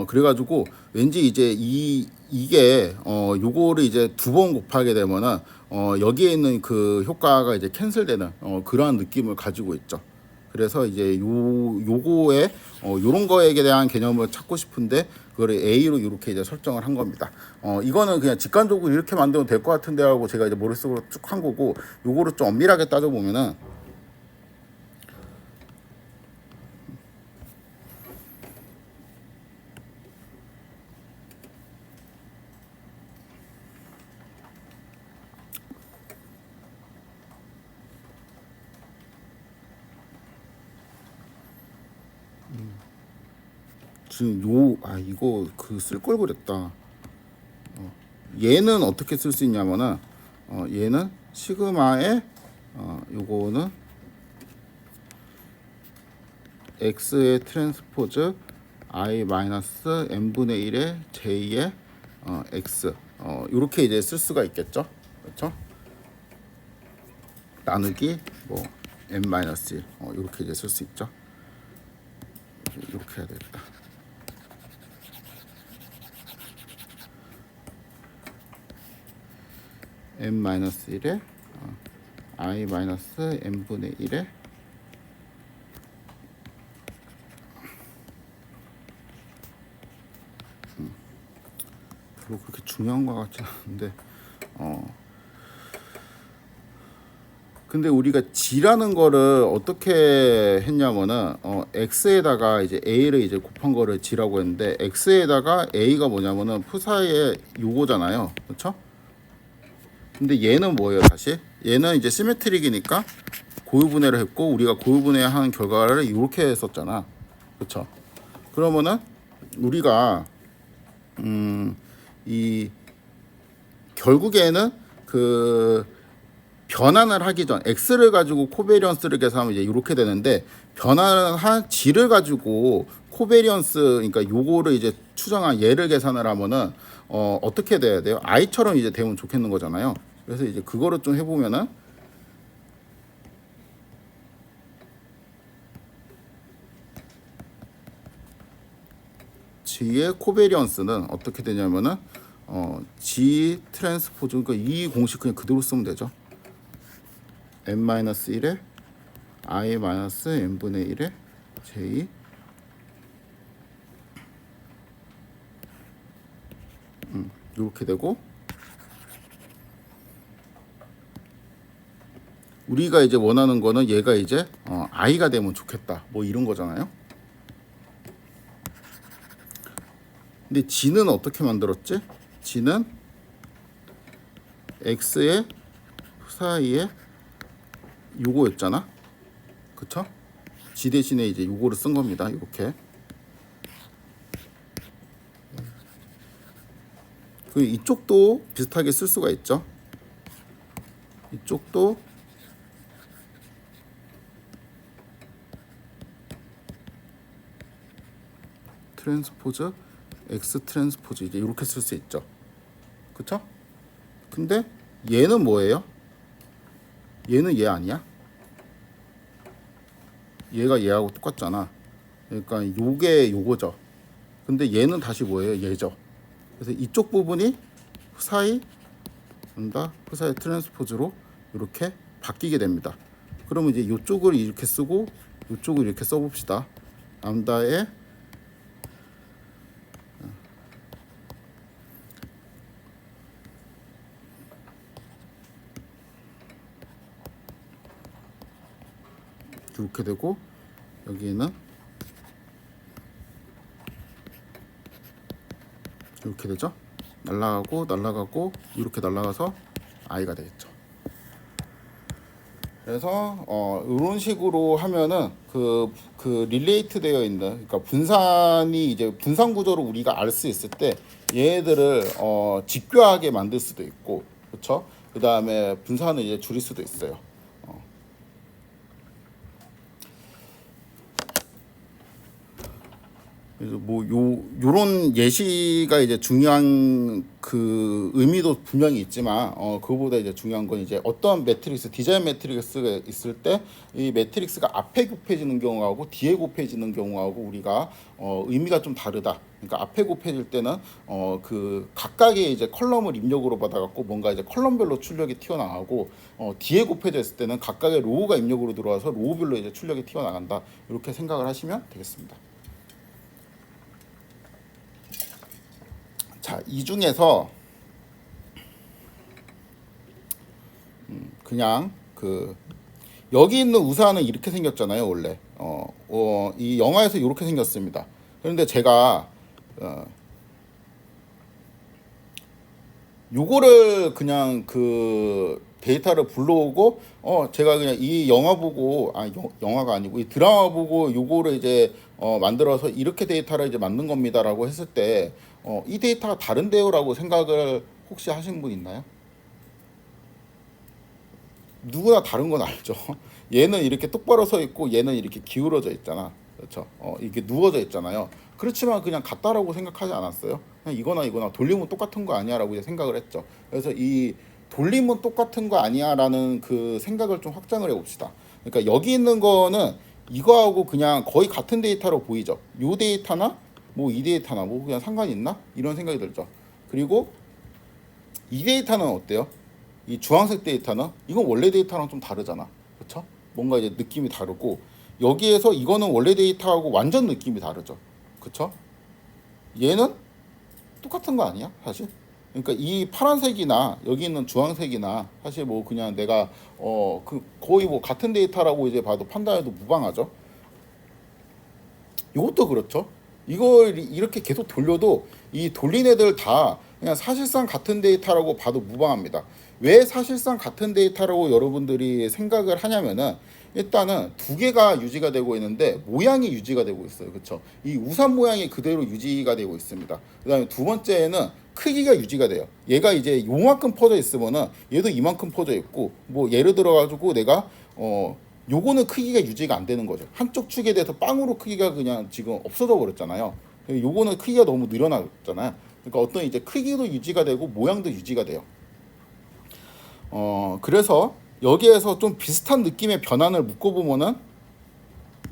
그래가지고 왠지 이제 이게 요거를 이제 두 번 곱하게 되면은 여기에 있는 그 효과가 이제 캔슬되는 그러한 느낌을 가지고 있죠. 그래서 이제 요거에 요런 거에 대한 개념을 찾고 싶은데 그거를 A로 이렇게 이제 설정을 한 겁니다. 이거는 그냥 직관적으로 이렇게 만들면 될 것 같은데 하고 제가 이제 머릿속으로 쭉 한 거고 요거를 좀 엄밀하게 따져 보면은 지금 이거 그 쓸 걸 그랬다. 얘는 어떻게 쓸 수 있냐면은 얘는 시그마에 요거는 x의 트랜스포즈 i 마이너스 n분의 1의 j의 x 이렇게 이제 쓸 수가 있겠죠. 그렇죠? 나누기 뭐 n 마이너스 1 이렇게 이제 쓸 수 있죠. 이렇게 해야 되겠다. n-1에 i-n분의 1에 별로 그렇게 중요한 것 같지 않은데 근데 우리가 G라는 거를 어떻게 했냐면은 X에다가 이제 A를 이제 곱한 거를 G라고 했는데 X에다가 A가 뭐냐면은 푸사의 요거잖아요. 그렇죠? 근데 얘는 뭐예요? 다시 얘는 이제 시메트릭이니까 고유분해를 했고 우리가 고유분해하는 결과를 이렇게 했었잖아. 그렇죠? 그러면은 우리가 이 결국에는 그 변환을 하기 전 x를 가지고 코베리언스를 계산하면 이제 이렇게 되는데 변환을 한 g를 가지고 코베리언스 그러니까 요거를 이제 추정한 얘를 계산을 하면은 어떻게 돼야 돼요? i처럼 이제 되면 좋겠는 거잖아요. 그래서 이제 그거를 좀 해보면은 g의 코베리언스는 어떻게 되냐면은 g 트랜스포즈 그러니까 이 공식 그냥 그대로 쓰면 되죠. n-1에 i-n분의 1에 J 이렇게 되고, 우리가 이제 원하는 거는 얘가 이제 I가 되면 좋겠다 뭐 이런 거잖아요. 근데 G는 어떻게 만들었지? G는 X의 사이에 요거였잖아. 그쵸? G 대신에 이제 요거를 쓴 겁니다. 이렇게. 그 이쪽도 비슷하게 쓸 수가 있죠. 이쪽도 트랜스포즈 X 트랜스포즈 이제 이렇게 쓸 수 있죠. 그쵸? 근데 얘는 뭐예요? 얘는 얘 아니야? 얘가 얘하고 똑같잖아. 그러니까 요게 요거죠. 근데 얘는 다시 뭐예요? 얘죠. 그래서 이쪽 부분이 후사이 후사이 트랜스포즈로 이렇게 바뀌게 됩니다. 그러면 이제 이쪽을 이렇게 쓰고 이쪽을 이렇게 써봅시다. 람다의 이렇게 되고, 여기는 이렇게 되죠. 날아가고 이렇게 날아가서 I가 되겠죠. 그래서 이런 식으로 하면은 그 릴레이트 되어 있는, 그러니까 분산이 이제 분산 구조를 우리가 알 수 있을 때 얘들을 직교하게 만들 수도 있고, 그렇죠? 그 다음에 분산을 이제 줄일 수도 있어요. 그래서 뭐 요런 예시가 이제 중요한 그 의미도 분명히 있지만 그거보다 이제 중요한 건 이제 어떤 매트릭스, 디자인 매트릭스가 있을 때 이 매트릭스가 앞에 곱해지는 경우하고 뒤에 곱해지는 경우하고 우리가 의미가 좀 다르다. 그러니까 앞에 곱해질 때는 그 각각의 이제 컬럼을 입력으로 받아갖고 뭔가 이제 컬럼별로 출력이 튀어나가고, 뒤에 곱해졌을 때는 각각의 로우가 입력으로 들어와서 로우별로 이제 출력이 튀어나간다. 이렇게 생각을 하시면 되겠습니다. 자, 이 중에서 그냥 그 여기 있는 우산은 이렇게 생겼잖아요, 원래. 이 영화에서 이렇게 생겼습니다. 그런데 제가 요거를 그냥 그 데이터를 불러오고 제가 그냥 이 영화 보고, 영화가 아니고 이 드라마 보고 요거를 이제 만들어서 이렇게 데이터를 이제 만든 겁니다라고 했을 때 이 데이터가 다른데요라고 생각을 혹시 하신 분 있나요? 누구나 다른 건 알죠. 얘는 이렇게 똑바로 서 있고 얘는 이렇게 기울어져 있잖아. 그렇죠? 이게 누워져 있잖아요. 그렇지만 그냥 같다라고 생각하지 않았어요. 그냥 이거나 돌림은 똑같은 거 아니야라고 생각을 했죠. 그래서 이 돌림은 똑같은 거 아니야라는 그 생각을 좀 확장을 해봅시다. 그러니까 여기 있는 거는 이거하고 그냥 거의 같은 데이터로 보이죠. 요 데이터나 뭐 이 데이터나 뭐 그냥 상관이 있나? 이런 생각이 들죠. 그리고 이 데이터는 어때요? 이 주황색 데이터는 이건 원래 데이터랑 좀 다르잖아. 그렇죠? 뭔가 이제 느낌이 다르고, 여기에서 이거는 원래 데이터하고 완전 느낌이 다르죠. 그렇죠? 얘는 똑같은 거 아니야, 사실? 그러니까 이 파란색이나 여기 있는 주황색이나 사실 뭐 그냥 내가 그 거의 뭐 같은 데이터라고 이제 봐도 판단해도 무방하죠. 이것도 그렇죠. 이걸 이렇게 계속 돌려도 이 돌린 애들 다 그냥 사실상 같은 데이터라고 봐도 무방합니다. 왜 사실상 같은 데이터라고 여러분들이 생각을 하냐면은, 일단은 두 개가 유지가 되고 있는데 모양이 유지가 되고 있어요. 그렇죠? 이 우산 모양이 그대로 유지가 되고 있습니다. 그다음에 두 번째는 크기가 유지가 돼요. 얘가 이제 요만큼 퍼져 있으면은 얘도 이만큼 퍼져 있고, 뭐 예를 들어 가지고 내가 요거는 크기가 유지가 안 되는 거죠. 한쪽 축에 대해서 빵으로 크기가 그냥 지금 없어져 버렸잖아요. 요거는 크기가 너무 늘어났잖아요. 그러니까 어떤 이제 크기도 유지가 되고 모양도 유지가 돼요. 그래서 여기에서 좀 비슷한 느낌의 변환을 묶어보면은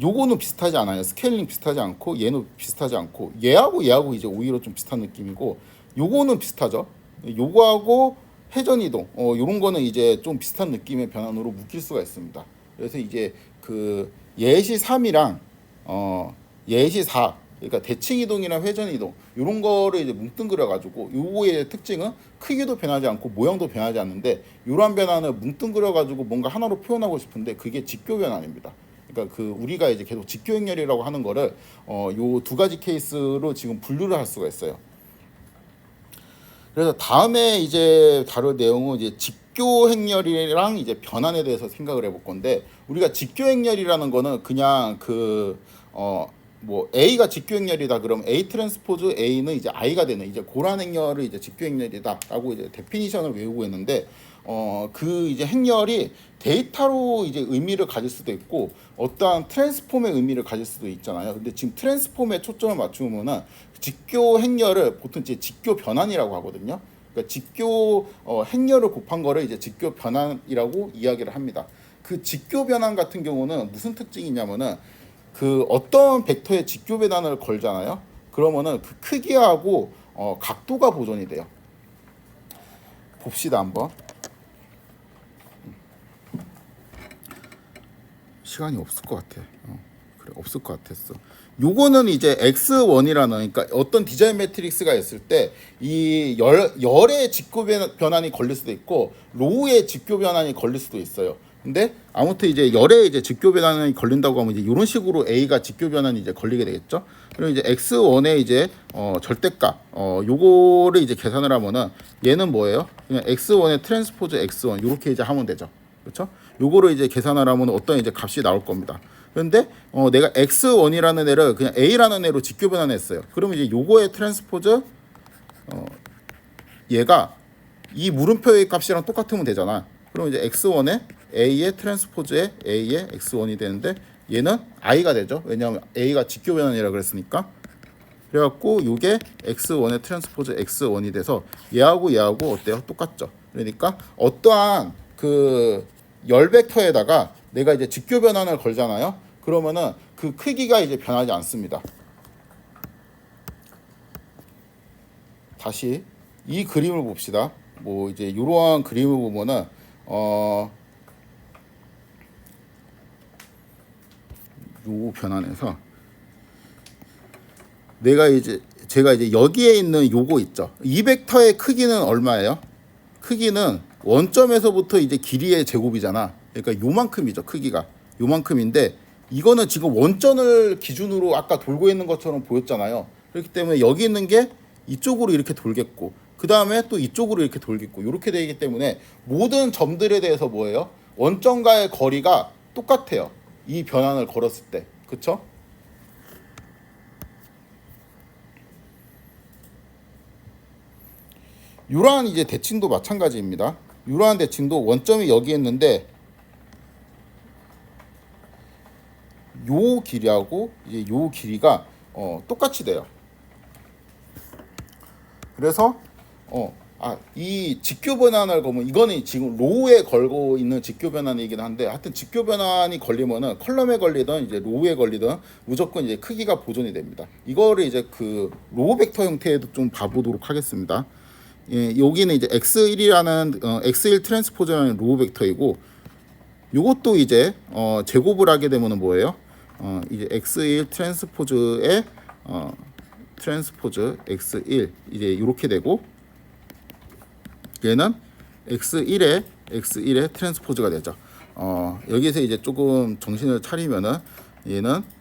요거는 비슷하지 않아요. 스케일링 비슷하지 않고 얘는 비슷하지 않고 얘하고 이제 오히려 좀 비슷한 느낌이고, 요거는 비슷하죠. 요거하고 회전 이동 요런 거는 이제 좀 비슷한 느낌의 변환으로 묶일 수가 있습니다. 그래서 이제 그 예시 3이랑 예시 4, 그러니까 대칭 이동이나 회전 이동 이런 거를 이제 뭉뚱그려 가지고 요거의 특징은 크기도 변하지 않고 모양도 변하지 않는데 이러한 변환을 뭉뚱그려 가지고 뭔가 하나로 표현하고 싶은데 그게 직교 변환입니다. 그러니까 그 우리가 이제 계속 직교 행렬이라고 하는 거를 요 두 가지 케이스로 지금 분류를 할 수가 있어요. 그래서 다음에 이제 다룰 내용은 이제 직교 행렬이랑 이제 변환에 대해서 생각을 해볼 건데, 우리가 직교 행렬이라는 거는 그냥 뭐 A가 직교 행렬이다 그러면 A 트랜스포즈 A는 이제 I가 되는 이제 고란 행렬을 이제 직교 행렬이다라고 이제 데피니션을 외우고 있는데, 그 이제 행렬이 데이터로 이제 의미를 가질 수도 있고 어떠한 트랜스폼의 의미를 가질 수도 있잖아요. 근데 지금 트랜스폼에 초점을 맞추면은 직교 행렬을 보통 이제 직교 변환이라고 하거든요. 그러니까 직교 행렬을 곱한 거를 이제 직교 변환이라고 이야기를 합니다. 그 직교 변환 같은 경우는 무슨 특징이 있냐면은 그 어떤 벡터에 직교 변환을 걸잖아요. 그러면은 그 크기하고 각도가 보존이 돼요. 봅시다 한번. 시간이 없을 것 같아. 그래, 없을 것 같았어. 요거는 이제 X1이라는, 그러니까 어떤 디자인 매트릭스가 있을 때 이 열의 직교 변환이 걸릴 수도 있고 로우의 직교 변환이 걸릴 수도 있어요. 근데 아무튼 이제 열의 이제 직교 변환이 걸린다고 하면 이제 이런 식으로 A가 직교 변환이 이제 걸리게 되겠죠. 그리고 이제 X1의 이제 절대값 요거를 이제 계산을 하면은 얘는 뭐예요? 그냥 X1의 트랜스포즈 X1 요렇게 이제 하면 되죠. 그렇죠? 요거를 이제 계산을 하면 어떤 이제 값이 나올 겁니다. 그런데 내가 X1이라는 애를 그냥 A라는 애로 직교 변환했어요. 그러면 이제 요거의 트랜스포즈 얘가 이 물음표의 값이랑 똑같으면 되잖아. 그럼 이제 X1의 A의 트랜스포즈의 A의 X1이 되는데 얘는 I가 되죠. 왜냐하면 A가 직교 변환이라 그랬으니까. 그래갖고 요게 X1의 트랜스포즈 X1이 돼서 얘하고 얘하고 어때요? 똑같죠. 그러니까 어떠한 그 열 벡터에다가 내가 이제 직교 변환을 걸잖아요. 그러면은 그 크기가 이제 변하지 않습니다. 다시 이 그림을 봅시다. 뭐 이제 이러한 그림을 보면은 요 변환에서 제가 이제 여기에 있는 요거 있죠. 이 벡터의 크기는 얼마예요? 크기는 원점에서부터 이제 길이의 제곱이잖아. 그러니까 요만큼이죠. 크기가 요만큼인데 이거는 지금 원점을 기준으로 아까 돌고 있는 것처럼 보였잖아요. 그렇기 때문에 여기 있는 게 이쪽으로 이렇게 돌겠고 그 다음에 또 이쪽으로 이렇게 돌겠고 이렇게 되기 때문에 모든 점들에 대해서 뭐예요? 원점과의 거리가 똑같아요. 이 변환을 걸었을 때. 그쵸? 이러한 이제 대칭도 마찬가지입니다. 이러한 대칭도 원점이 여기 있는데 요 길이하고 이제 요 길이가 똑같이 돼요. 그래서 이 직교 변환을 보면 이거는 지금 로우에 걸고 있는 직교 변환이긴 한데 하여튼 직교 변환이 걸리면은 컬럼에 걸리든 이제 로우에 걸리든 무조건 이제 크기가 보존이 됩니다. 이거를 이제 그 로우 벡터 형태에도 좀 봐보도록 하겠습니다. 예, 여기는 이제 X1이라는 X1 트랜스포즈라는 로우 벡터이고 요것도 이제 제곱을 하게 되면은 뭐예요? 이제 X1 트랜스포즈의 트랜스포즈 X1 이제 이렇게 되고 얘는 X1의 트랜스포즈가 되죠. 여기서 이제 조금 정신을 차리면은 얘는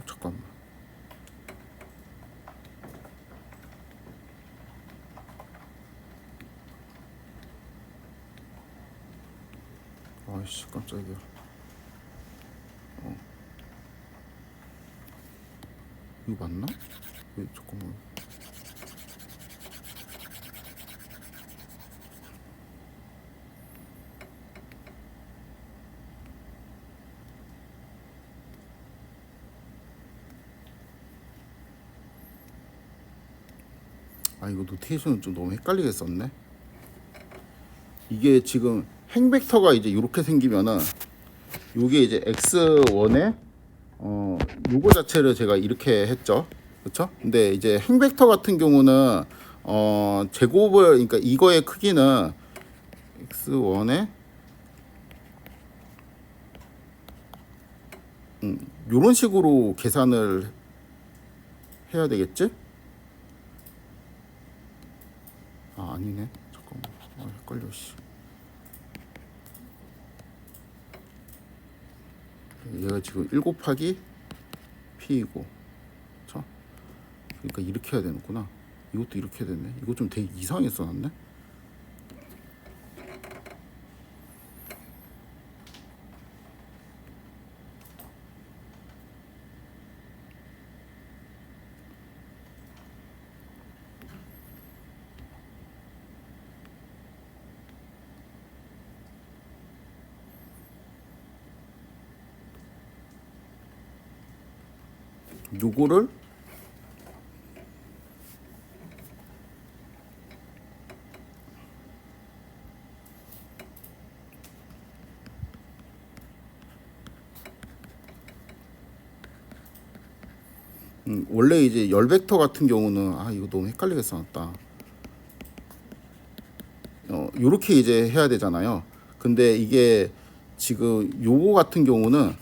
잠깐만. 아이씨 깜짝이야. 이거 맞나? 잠깐만. 이거 노테이션은 좀 너무 헷갈리게 썼네. 이게 지금 행벡터가 이제 이렇게 생기면은 요게 이제 X1의 요거 자체를 제가 이렇게 했죠. 그렇죠? 근데 이제 행벡터 같은 경우는 제곱을, 그러니까 이거의 크기는 x1에 요런 식으로 계산을 해야 되겠지? 아니네. 잠깐만. 헷갈려 씨. 얘가 지금 1 곱하기 p이고, 그렇죠? 그러니까 이렇게 해야 되는구나. 이것도 이렇게 해야 되네. 이거 좀 되게 이상하게 써놨네. 요거를 원래 이제 열 벡터 같은 경우는 이거 너무 헷갈리게 써놨다. 요렇게 이제 해야 되잖아요. 근데 이게 지금 요거 같은 경우는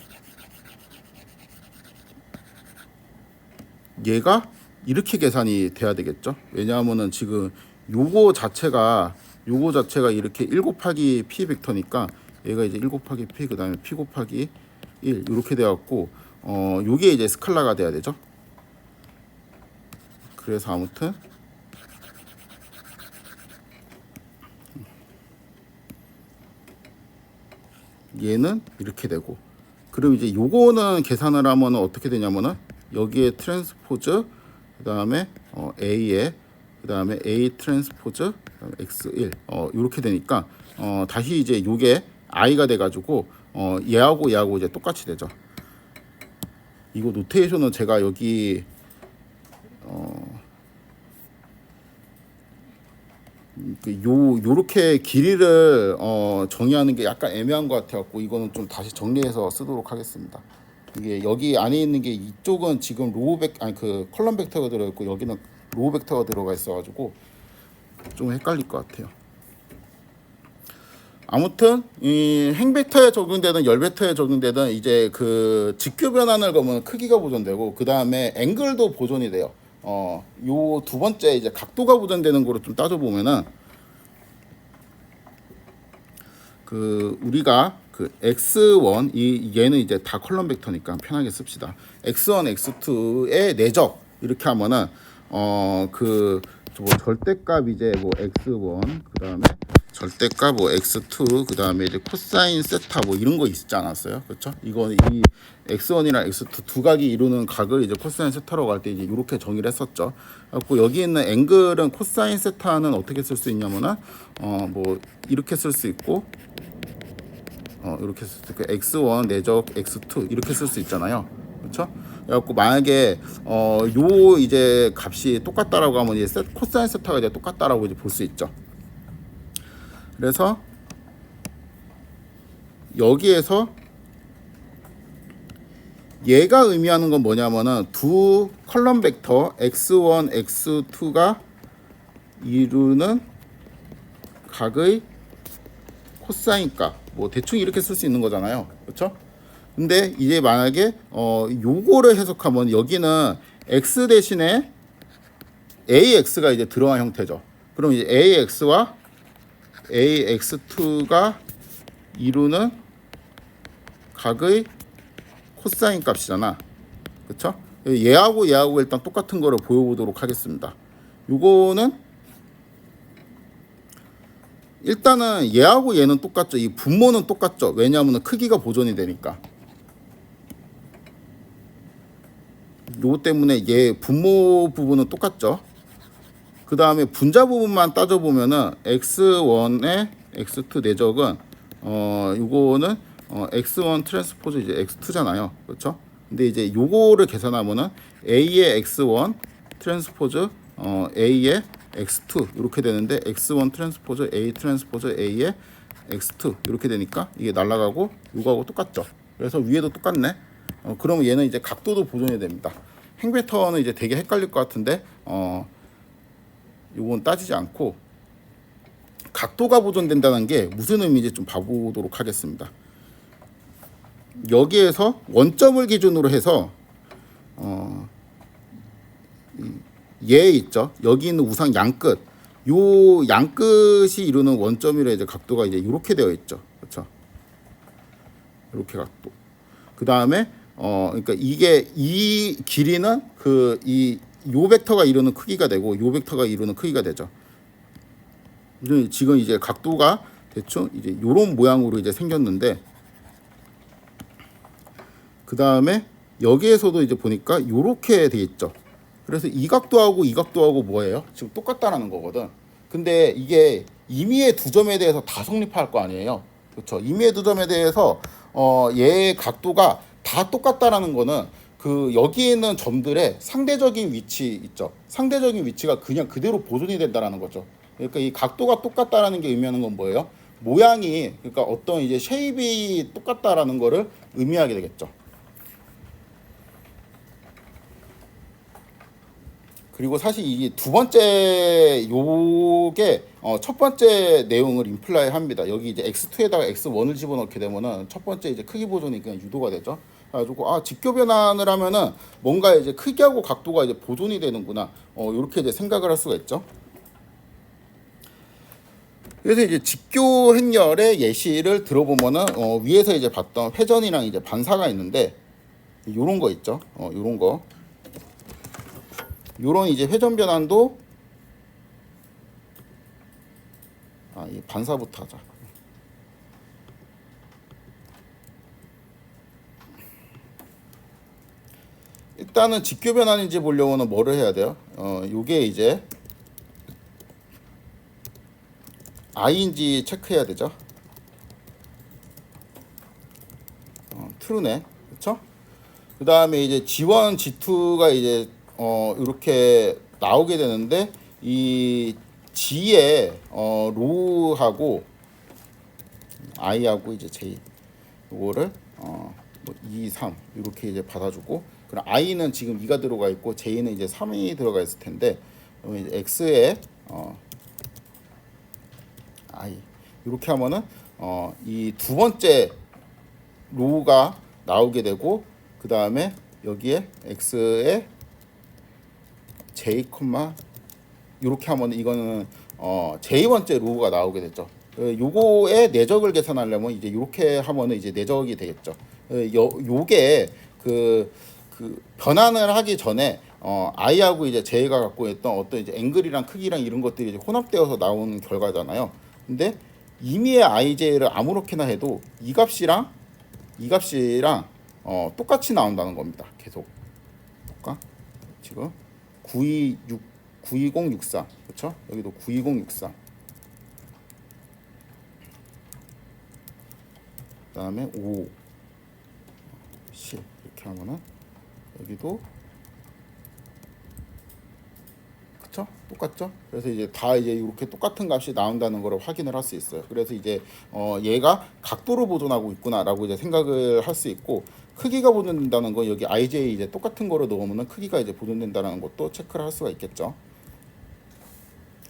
얘가 이렇게 계산이 돼야 되겠죠. 왜냐하면은 지금 요거 자체가 이렇게 1 곱하기 p 벡터니까 얘가 이제 1 곱하기 p 그다음에 p 곱하기 1 이렇게 돼 갖고 요게 이제 스칼라가 돼야 되죠. 그래서 아무튼 얘는 이렇게 되고, 그리고 이제 요거는 계산을 하면 어떻게 되냐면은 여기에 트랜스포즈 그다음에 A에 그다음에 A 트랜스포즈 X1 이렇게 되니까 다시 이제 요게 I가 돼 가지고 얘하고 이제 똑같이 되죠. 이거 노테이션은 제가 여기 요렇게 길이를 정의하는 게 약간 애매한 것 같아갖고 이거는 좀 다시 정리해서 쓰도록 하겠습니다. 이게 여기 안에 있는 게 이쪽은 지금 그 컬럼 벡터가 들어있고 여기는 로우 벡터가 들어가 있어가지고 좀 헷갈릴 것 같아요. 아무튼 이 행벡터에 적용되든 열 벡터에 적용되든 이제 그 직교 변환을 거면 크기가 보존되고 그 다음에 앵글도 보존이 돼요. 요 두 번째 이제 각도가 보존되는 거로 좀 따져보면은 그 우리가 그 x1 얘는 이제 다 컬럼 벡터니까 편하게 씁시다. x1, x2의 내적 이렇게 하면은 그 뭐 절대값 이제 뭐 x1 그다음에 절대값 뭐 x2 그다음에 이제 코사인 세타 뭐 이런 거 있지 않았어요? 그렇죠? 이거는 이 x1이랑 x2 두 각이 이루는 각을 이제 코사인 세타라고 할 때 이제 이렇게 정의를 했었죠. 그래서 여기 있는 앵글은 코사인 세타는 어떻게 쓸 수 있냐면은 뭐 이렇게 쓸 수 있고 이렇게 쓸 수 있고 x1 내적 x2 이렇게 쓸 수 있잖아요. 그렇죠? 그래갖고 만약에 요 이제 값이 똑같다라고 하면 이제 코사인 세타가 이제 똑같다라고 이제 볼 수 있죠. 그래서 여기에서 얘가 의미하는 건 뭐냐면은 두 컬럼 벡터 x1, x2가 이루는 각의 코사인 값, 뭐 대충 이렇게 쓸 수 있는 거잖아요. 그렇죠? 근데 이제 만약에 요거를 해석하면 여기는 x 대신에 ax가 이제 들어간 형태죠. 그럼 이제 ax와 ax2가 이루는 각의 코사인 값이잖아. 그렇죠? 얘하고 일단 똑같은 거를 보여보도록 하겠습니다. 요거는 일단은 얘하고 얘는 똑같죠. 이 분모는 똑같죠. 왜냐하면 크기가 보존이 되니까. 요거 때문에 얘 분모 부분은 똑같죠. 그 다음에 분자 부분만 따져보면은 x1의 x2 내적은 요거는 x1 트랜스포즈 이제 x2잖아요. 그렇죠? 근데 이제 요거를 계산하면은 a의 x1 트랜스포즈 a의 x2 이렇게 되는데 x1 트랜스포즈 a 트랜스포즈 a의 x2 이렇게 되니까 이게 날아가고 요거하고 똑같죠. 그래서 위에도 똑같네. 그러면 얘는 이제 각도도 보존이 됩니다. 행 패턴은 이제 되게 헷갈릴 것 같은데 요건 따지지 않고 각도가 보존된다는 게 무슨 의미인지 좀 봐보도록 하겠습니다. 여기에서 원점을 기준으로 해서 얘 있죠. 여기 있는 우상 양끝, 요 양끝이 이루는 원점이라 이제 각도가 이제 이렇게 되어 있죠. 그렇죠? 이렇게 각도. 그 다음에 그러니까 이게 이 길이는 요 벡터가 이루는 크기가 되고 요 벡터가 이루는 크기가 되죠. 지금 이제 각도가 대충 이제 요런 모양으로 이제 생겼는데, 그 다음에 여기에서도 이제 보니까 요렇게 돼 있죠. 그래서 이 각도하고 이 각도하고 뭐예요? 지금 똑같다라는 거거든. 근데 이게 임의의 두 점에 대해서 다 성립할 거 아니에요. 그렇죠? 임의의 두 점에 대해서 얘의 각도가 다 똑같다라는 거는 그 여기 있는 점들의 상대적인 위치 있죠. 상대적인 위치가 그냥 그대로 보존이 된다라는 거죠. 그러니까 이 각도가 똑같다라는 게 의미하는 건 뭐예요? 모양이, 그러니까 어떤 이제 쉐입이 똑같다라는 거를 의미하게 되겠죠. 그리고 사실 이 두 번째 요게 첫 번째 내용을 임플라이 합니다. 여기 이제 x2에다가 x1을 집어넣게 되면은 첫 번째 이제 크기 보존이 그냥 유도가 되죠. 그래가지고 직교 변환을 하면은 뭔가 이제 크기하고 각도가 이제 보존이 되는구나. 이렇게 이제 생각을 할 수가 있죠. 그래서 이제 직교 행렬의 예시를 들어보면은 위에서 이제 봤던 회전이랑 이제 반사가 있는데 요런 거 있죠. 요런 거. 요런 이제 회전 변환도 이 반사부터 하자. 일단은 직교 변환인지 보려면은 뭐를 해야 돼요? 요게 이제 I인지 체크해야 되죠. true네. 그렇죠? 그 다음에 이제 G1, G2가 이제 이렇게 나오게 되는데, 이 G의 로우하고 I하고 이제 J 요거를 뭐 2, 3 이렇게 이제 받아주고, 그럼 I는 지금 2가 들어가 있고 J는 이제 3이 들어가 있을 텐데, 그러면 이제 X에 I 이렇게 하면은 이 두 번째 로우가 나오게 되고, 그 다음에 여기에 X에 J, 이렇게 하면 이거는 J번째 로우가 나오게 됐죠. 요거의 내적을 계산하려면 이제 이렇게 하면은 이제 내적이 되겠죠. 요게 그 변환을 하기 전에 I하고 이제 J가 갖고 있던 어떤 이제 앵글이랑 크기랑 이런 것들이 이제 혼합되어서 나온 결과잖아요. 근데 임의의 IJ를 아무렇게나 해도 이 값이랑 똑같이 나온다는 겁니다. 계속 볼까? 지금 92063, 그렇죠? 여기도 92063. 그다음에 5, 10 이렇게 하면은 여기도 그쵸? 똑같죠? 그래서 이제 다 이제 이렇게 똑같은 값이 나온다는 걸 확인을 할 수 있어요. 그래서 이제 얘가 각도를 보존하고 있구나라고 이제 생각을 할 수 있고, 크기가 보존된다는 거 여기 IJ 이제 똑같은 거로 넣으면은 크기가 이제 보존된다는 것도 체크를 할 수가 있겠죠.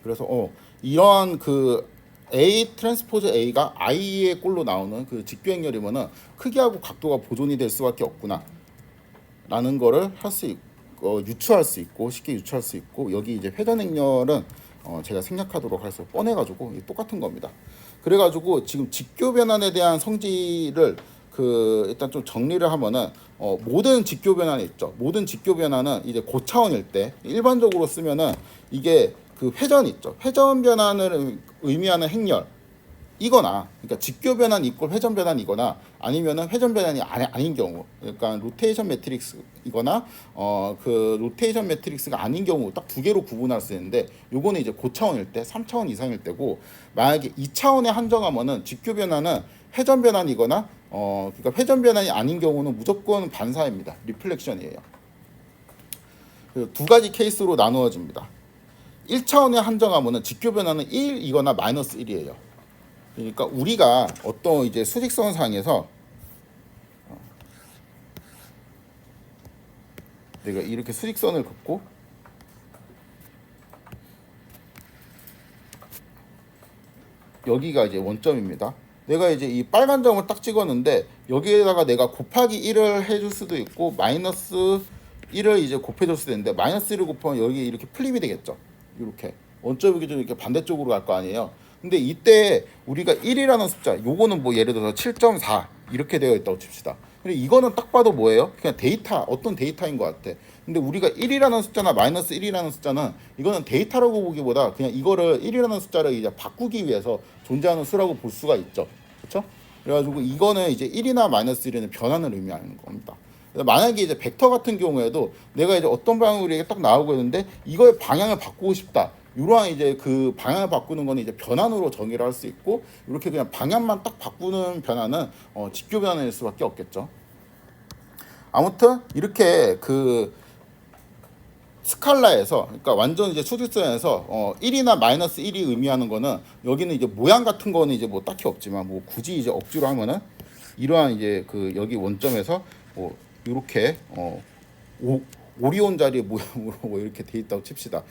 그래서 이러한 그 A 트랜스포즈 A가 I의 꼴로 나오는 그 직교 행렬이면은 크기하고 각도가 보존이 될 수밖에 없구나 라는 거를 할 수 있고, 유추할 수 있고, 쉽게 유추할 수 있고, 여기 이제 회전 행렬은 제가 생략하도록 해서 뻔해가지고 똑같은 겁니다. 그래가지고 지금 직교 변환에 대한 성질을 일단 좀 정리를 하면은 모든 직교 변환이 있죠. 모든 직교 변환은 이제 고차원일 때 일반적으로 쓰면은 이게 그 회전 있죠. 회전 변환을 의미하는 행렬 이거나, 그러니까 직교 변환 이꼴 회전 변환이거나, 아니면은 회전 변환이 아닌 경우, 그러니까 로테이션 매트릭스이거나 그 로테이션 매트릭스가 아닌 경우 딱 두 개로 구분할 수 있는데, 요거는 이제 고차원일 때, 3차원 이상일 때고, 만약에 2차원에 한정하면은 직교 변환은 회전 변환이거나 그러니까 회전 변환이 아닌 경우는 무조건 반사입니다. 리플렉션이에요. 두 가지 케이스로 나누어집니다. 1차원에 한정하면은 직교 변환은 1이거나 마이너스 1이에요. 그러니까 우리가 어떤 이제 수직선 상에서 내가 이렇게 수직선을 긋고 여기가 이제 원점입니다. 내가 이제 이 빨간 점을 딱 찍었는데 여기에다가 내가 곱하기 1을 해줄 수도 있고 마이너스 1을 이제 곱해줄 수도 있는데 마이너스 1을 곱하면 여기 이렇게 플립이 되겠죠. 이렇게 원점이 기준 이렇게 반대쪽으로 갈 거 아니에요. 근데 이때 우리가 1이라는 숫자, 요거는 뭐 예를 들어서 7.4 이렇게 되어 있다고 칩시다. 근데 이거는 딱 봐도 뭐예요? 그냥 데이터, 어떤 데이터인 것 같아. 근데 우리가 1이라는 숫자나 마이너스 1이라는 숫자는 이거는 데이터라고 보기보다 그냥 이거를 1이라는 숫자를 이제 바꾸기 위해서 존재하는 수라고 볼 수가 있죠. 그렇죠? 그래가지고 이거는 이제 1이나 마이너스 1은 변환을 의미하는 겁니다. 만약에 이제 벡터 같은 경우에도 내가 이제 어떤 방향으로 이게 딱 나오고 있는데 이거의 방향을 바꾸고 싶다. 이러한 이제 그 방향을 바꾸는 거는 이제 변환으로 정의를 할 수 있고 이렇게 그냥 방향만 딱 바꾸는 변화는 직교 변환일 수밖에 없겠죠. 아무튼 이렇게 그 스칼라에서 그러니까 완전 이제 수직선에서 1이나 마이너스 1이 의미하는 거는 여기는 이제 모양 같은 거는 이제 뭐 딱히 없지만 뭐 굳이 이제 억지로 하면은 이러한 이제 그 여기 원점에서 뭐 이렇게 오리온 자리의 모양으로 뭐 이렇게 돼 있다고 칩시다.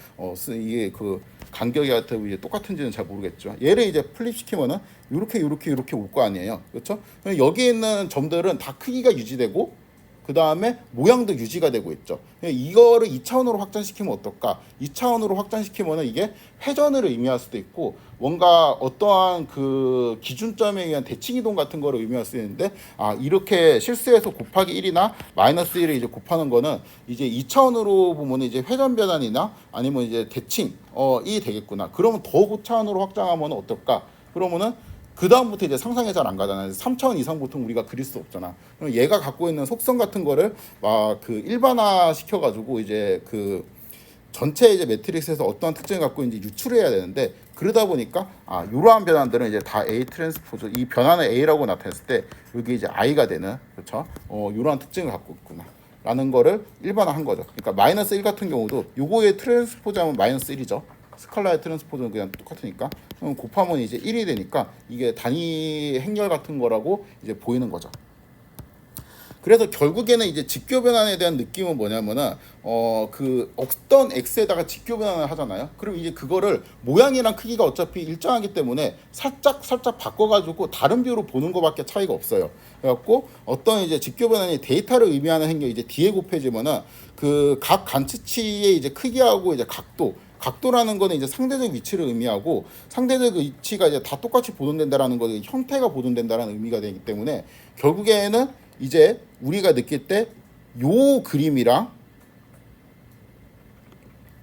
이게 그 간격이 같은 이제 똑같은지는 잘 모르겠죠. 얘를 이제 플립 시키면은 이렇게 올 거 아니에요, 그렇죠? 여기에 있는 점들은 다 크기가 유지되고 그 다음에 모양도 유지가 되고 있죠. 이거를 2차원으로 확장시키면 어떨까? 2차원으로 확장시키면 이게 회전을 의미할 수도 있고 뭔가 어떠한 그 기준점에 의한 대칭이동 같은 거를 의미할 수 있는데 이렇게 실수해서 곱하기 1이나 마이너스 1을 이제 곱하는 거는 이제 2차원으로 보면 이제 회전 변환이나 아니면 이제 대칭이 되겠구나. 그러면 더 고차원으로 확장하면 어떨까? 그러면은 그 다음부터 이제 상상이 잘 안 가잖아요. 3차원 이상 보통 우리가 그릴 수 없잖아. 그럼 얘가 갖고 있는 속성 같은 거를 막 그 일반화 시켜가지고 이제 그 전체 이제 매트릭스에서 어떠한 특징을 갖고 있는지 유출해야 되는데 그러다 보니까 이러한 변환들은 이제 다 A 트랜스포즈 이 변환을 A라고 나타냈을 때 여기 이제 I가 되는 그렇죠. 이러한 특징을 갖고 있구나. 라는 거를 일반화한 거죠. 그러니까 마이너스 1 같은 경우도 요거의 트랜스포즈하면 마이너스 1이죠. 스칼라의 트랜스포즈는 그냥 똑같으니까 곱하면 이제 1이 되니까 이게 단위 행렬 같은 거라고 이제 보이는 거죠. 그래서 결국에는 이제 직교 변환에 대한 느낌은 뭐냐면은 그 어떤 x에다가 직교 변환을 하잖아요. 그럼 이제 그거를 모양이랑 크기가 어차피 일정하기 때문에 살짝 바꿔가지고 다른 뷰로 보는 거밖에 차이가 없어요. 그래갖고 어떤 이제 직교 변환이 데이터를 의미하는 행렬 이제 뒤에 곱해지면은 그 각 관측치의 이제 크기하고 이제 각도라는 거는 이제 상대적 위치를 의미하고 상대적 위치가 이제 다 똑같이 보존된다라는 거, 형태가 보존된다라는 의미가 되기 때문에 결국에는 이제 우리가 느낄 때 요 그림이랑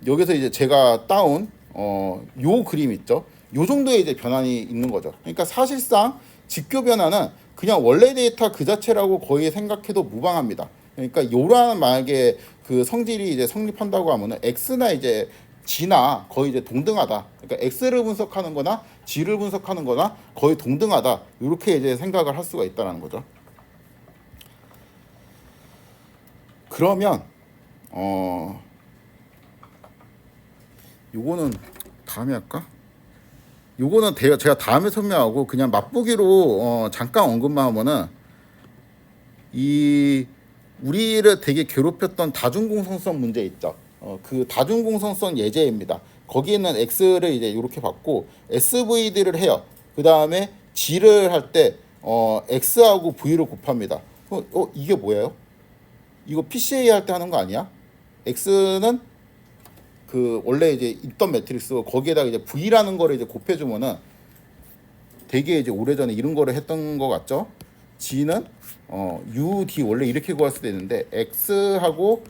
여기서 이제 제가 따온 요 그림 있죠. 요 정도의 이제 변환이 있는 거죠. 그러니까 사실상 직교 변환은 그냥 원래 데이터 그 자체라고 거의 생각해도 무방합니다. 그러니까 요런 만약에 그 성질이 이제 성립한다고 하면은 x나 이제 g나 거의 이제 동등하다. 그러니까 x를 분석하는 거나 g를 분석하는 거나 거의 동등하다. 이렇게 이제 생각을 할 수가 있다라는 거죠. 그러면 요거는 다음에 할까? 요거는 제가 다음에 설명하고 그냥 맛보기로 잠깐 언급만 하면은 이 우리를 되게 괴롭혔던 다중공성성 문제 있죠. 그 다중공성성 예제입니다. 거기에 있는 x를 이제 이렇게 받고 svd를 해요. 그 다음에 g를 할 때 x하고 v를 곱합니다. 이게 뭐예요? 이거 PCA 할 때 하는 거 아니야? x는 그 원래 이제 있던 매트릭스고 거기에다가 이제 v라는 거를 이제 곱해주면은 되게 이제 오래전에 이런 거를 했던 거 같죠? g는 ud 원래 이렇게 구할 수도 있는데 x하고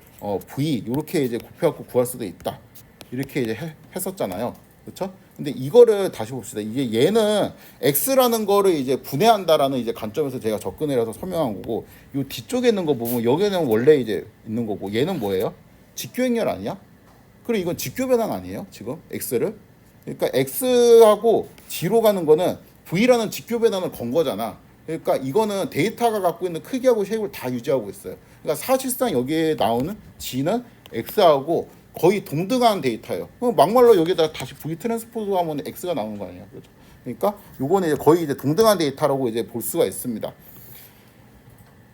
v 이렇게 이제 곱해갖고 구할 수도 있다. 이렇게 이제 했었잖아요. 그렇죠? 근데 이거를 다시 봅시다. 이게 얘는 x라는 거를 이제 분해한다라는 이제 관점에서 제가 접근해서 설명한 거고, 요 뒤쪽에 있는 거 보면 여기는 원래 이제 있는 거고, 얘는 뭐예요? 직교 행렬 아니야? 그리고 이건 직교 변환 아니에요? 지금 x를? 그러니까 x하고 g로 가는 거는 v라는 직교 변환을 건 거잖아. 그러니까 이거는 데이터가 갖고 있는 크기하고 쉐입을 다 유지하고 있어요. 그러니까 사실상 여기에 나오는 g는 x하고 거의 동등한 데이터예요. 막말로 여기다 다시 V 트랜스포즈 하면 X가 나오는 거 아니에요. 그렇죠? 그러니까 요거는 이제 거의 이제 동등한 데이터라고 이제 볼 수가 있습니다.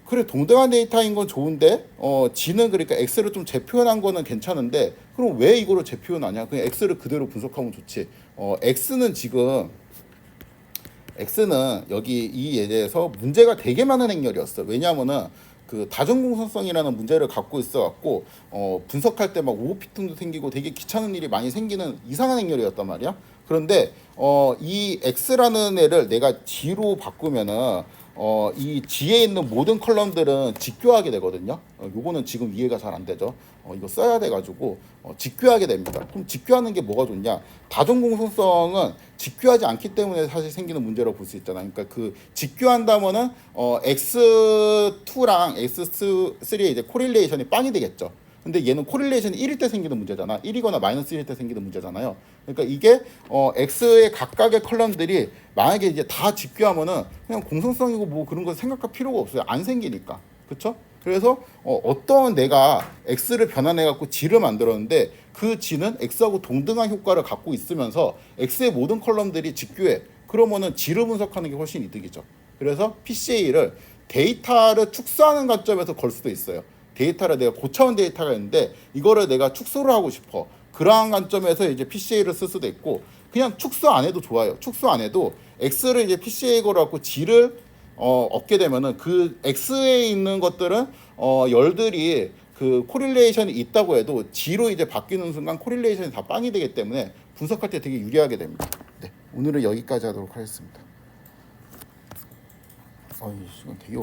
그래 동등한 데이터인 건 좋은데 G는 그러니까 X를 좀 재표현한 거는 괜찮은데 그럼 왜 이거를 재표현하냐? 그냥 X를 그대로 분석하면 좋지. X는 여기 이 예제에서 문제가 되게 많은 행렬이었어. 왜냐하면은 그 다중공선성이라는 문제를 갖고 있어갖고 분석할 때 막 오버피팅도 생기고 되게 귀찮은 일이 많이 생기는 이상한 행렬이었단 말이야. 그런데 이 X라는 애를 내가 G로 바꾸면은 이 G에 있는 모든 컬럼들은 직교하게 되거든요. 요거는 지금 이해가 잘 안 되죠. 이거 써야 돼가지고 직교하게 됩니다. 그럼 직교하는 게 뭐가 좋냐? 다중공선성은 직교하지 않기 때문에 사실 생기는 문제라고 볼 수 있잖아. 그러니까 그 직교한다면은 X2랑 X3의 이제 코릴레이션이 빵이 되겠죠. 근데 얘는 코릴레이션이 1일 때 생기는 문제잖아. 1이거나 마이너스 1일 때 생기는 문제잖아요. 그러니까 이게 X의 각각의 컬럼들이 만약에 이제 다 직교하면은 그냥 공성성이고 뭐 그런 거 생각할 필요가 없어요. 안 생기니까. 그렇죠? 그래서 어떤 내가 X를 변환해 갖고 G를 만들었는데 그 G는 X하고 동등한 효과를 갖고 있으면서 X의 모든 컬럼들이 직교해. 그러면은 G를 분석하는 게 훨씬 이득이죠. 그래서 PCA를 데이터를 축소하는 관점에서 걸 수도 있어요. 데이터를 내가 고차원 데이터가 있는데 이거를 내가 축소를 하고 싶어. 그러한 관점에서 이제 PCA를 쓸 수도 있고 그냥 축소 안 해도 좋아요. 축소 안 해도 X를 이제 PCA 걸어갖고 G를 얻게 되면은 그 X에 있는 것들은 열들이 그 코릴레이션이 있다고 해도 G로 이제 바뀌는 순간 코릴레이션이 다 빵이 되기 때문에 분석할 때 되게 유리하게 됩니다. 네, 오늘은 여기까지 하도록 하겠습니다. 이건 되게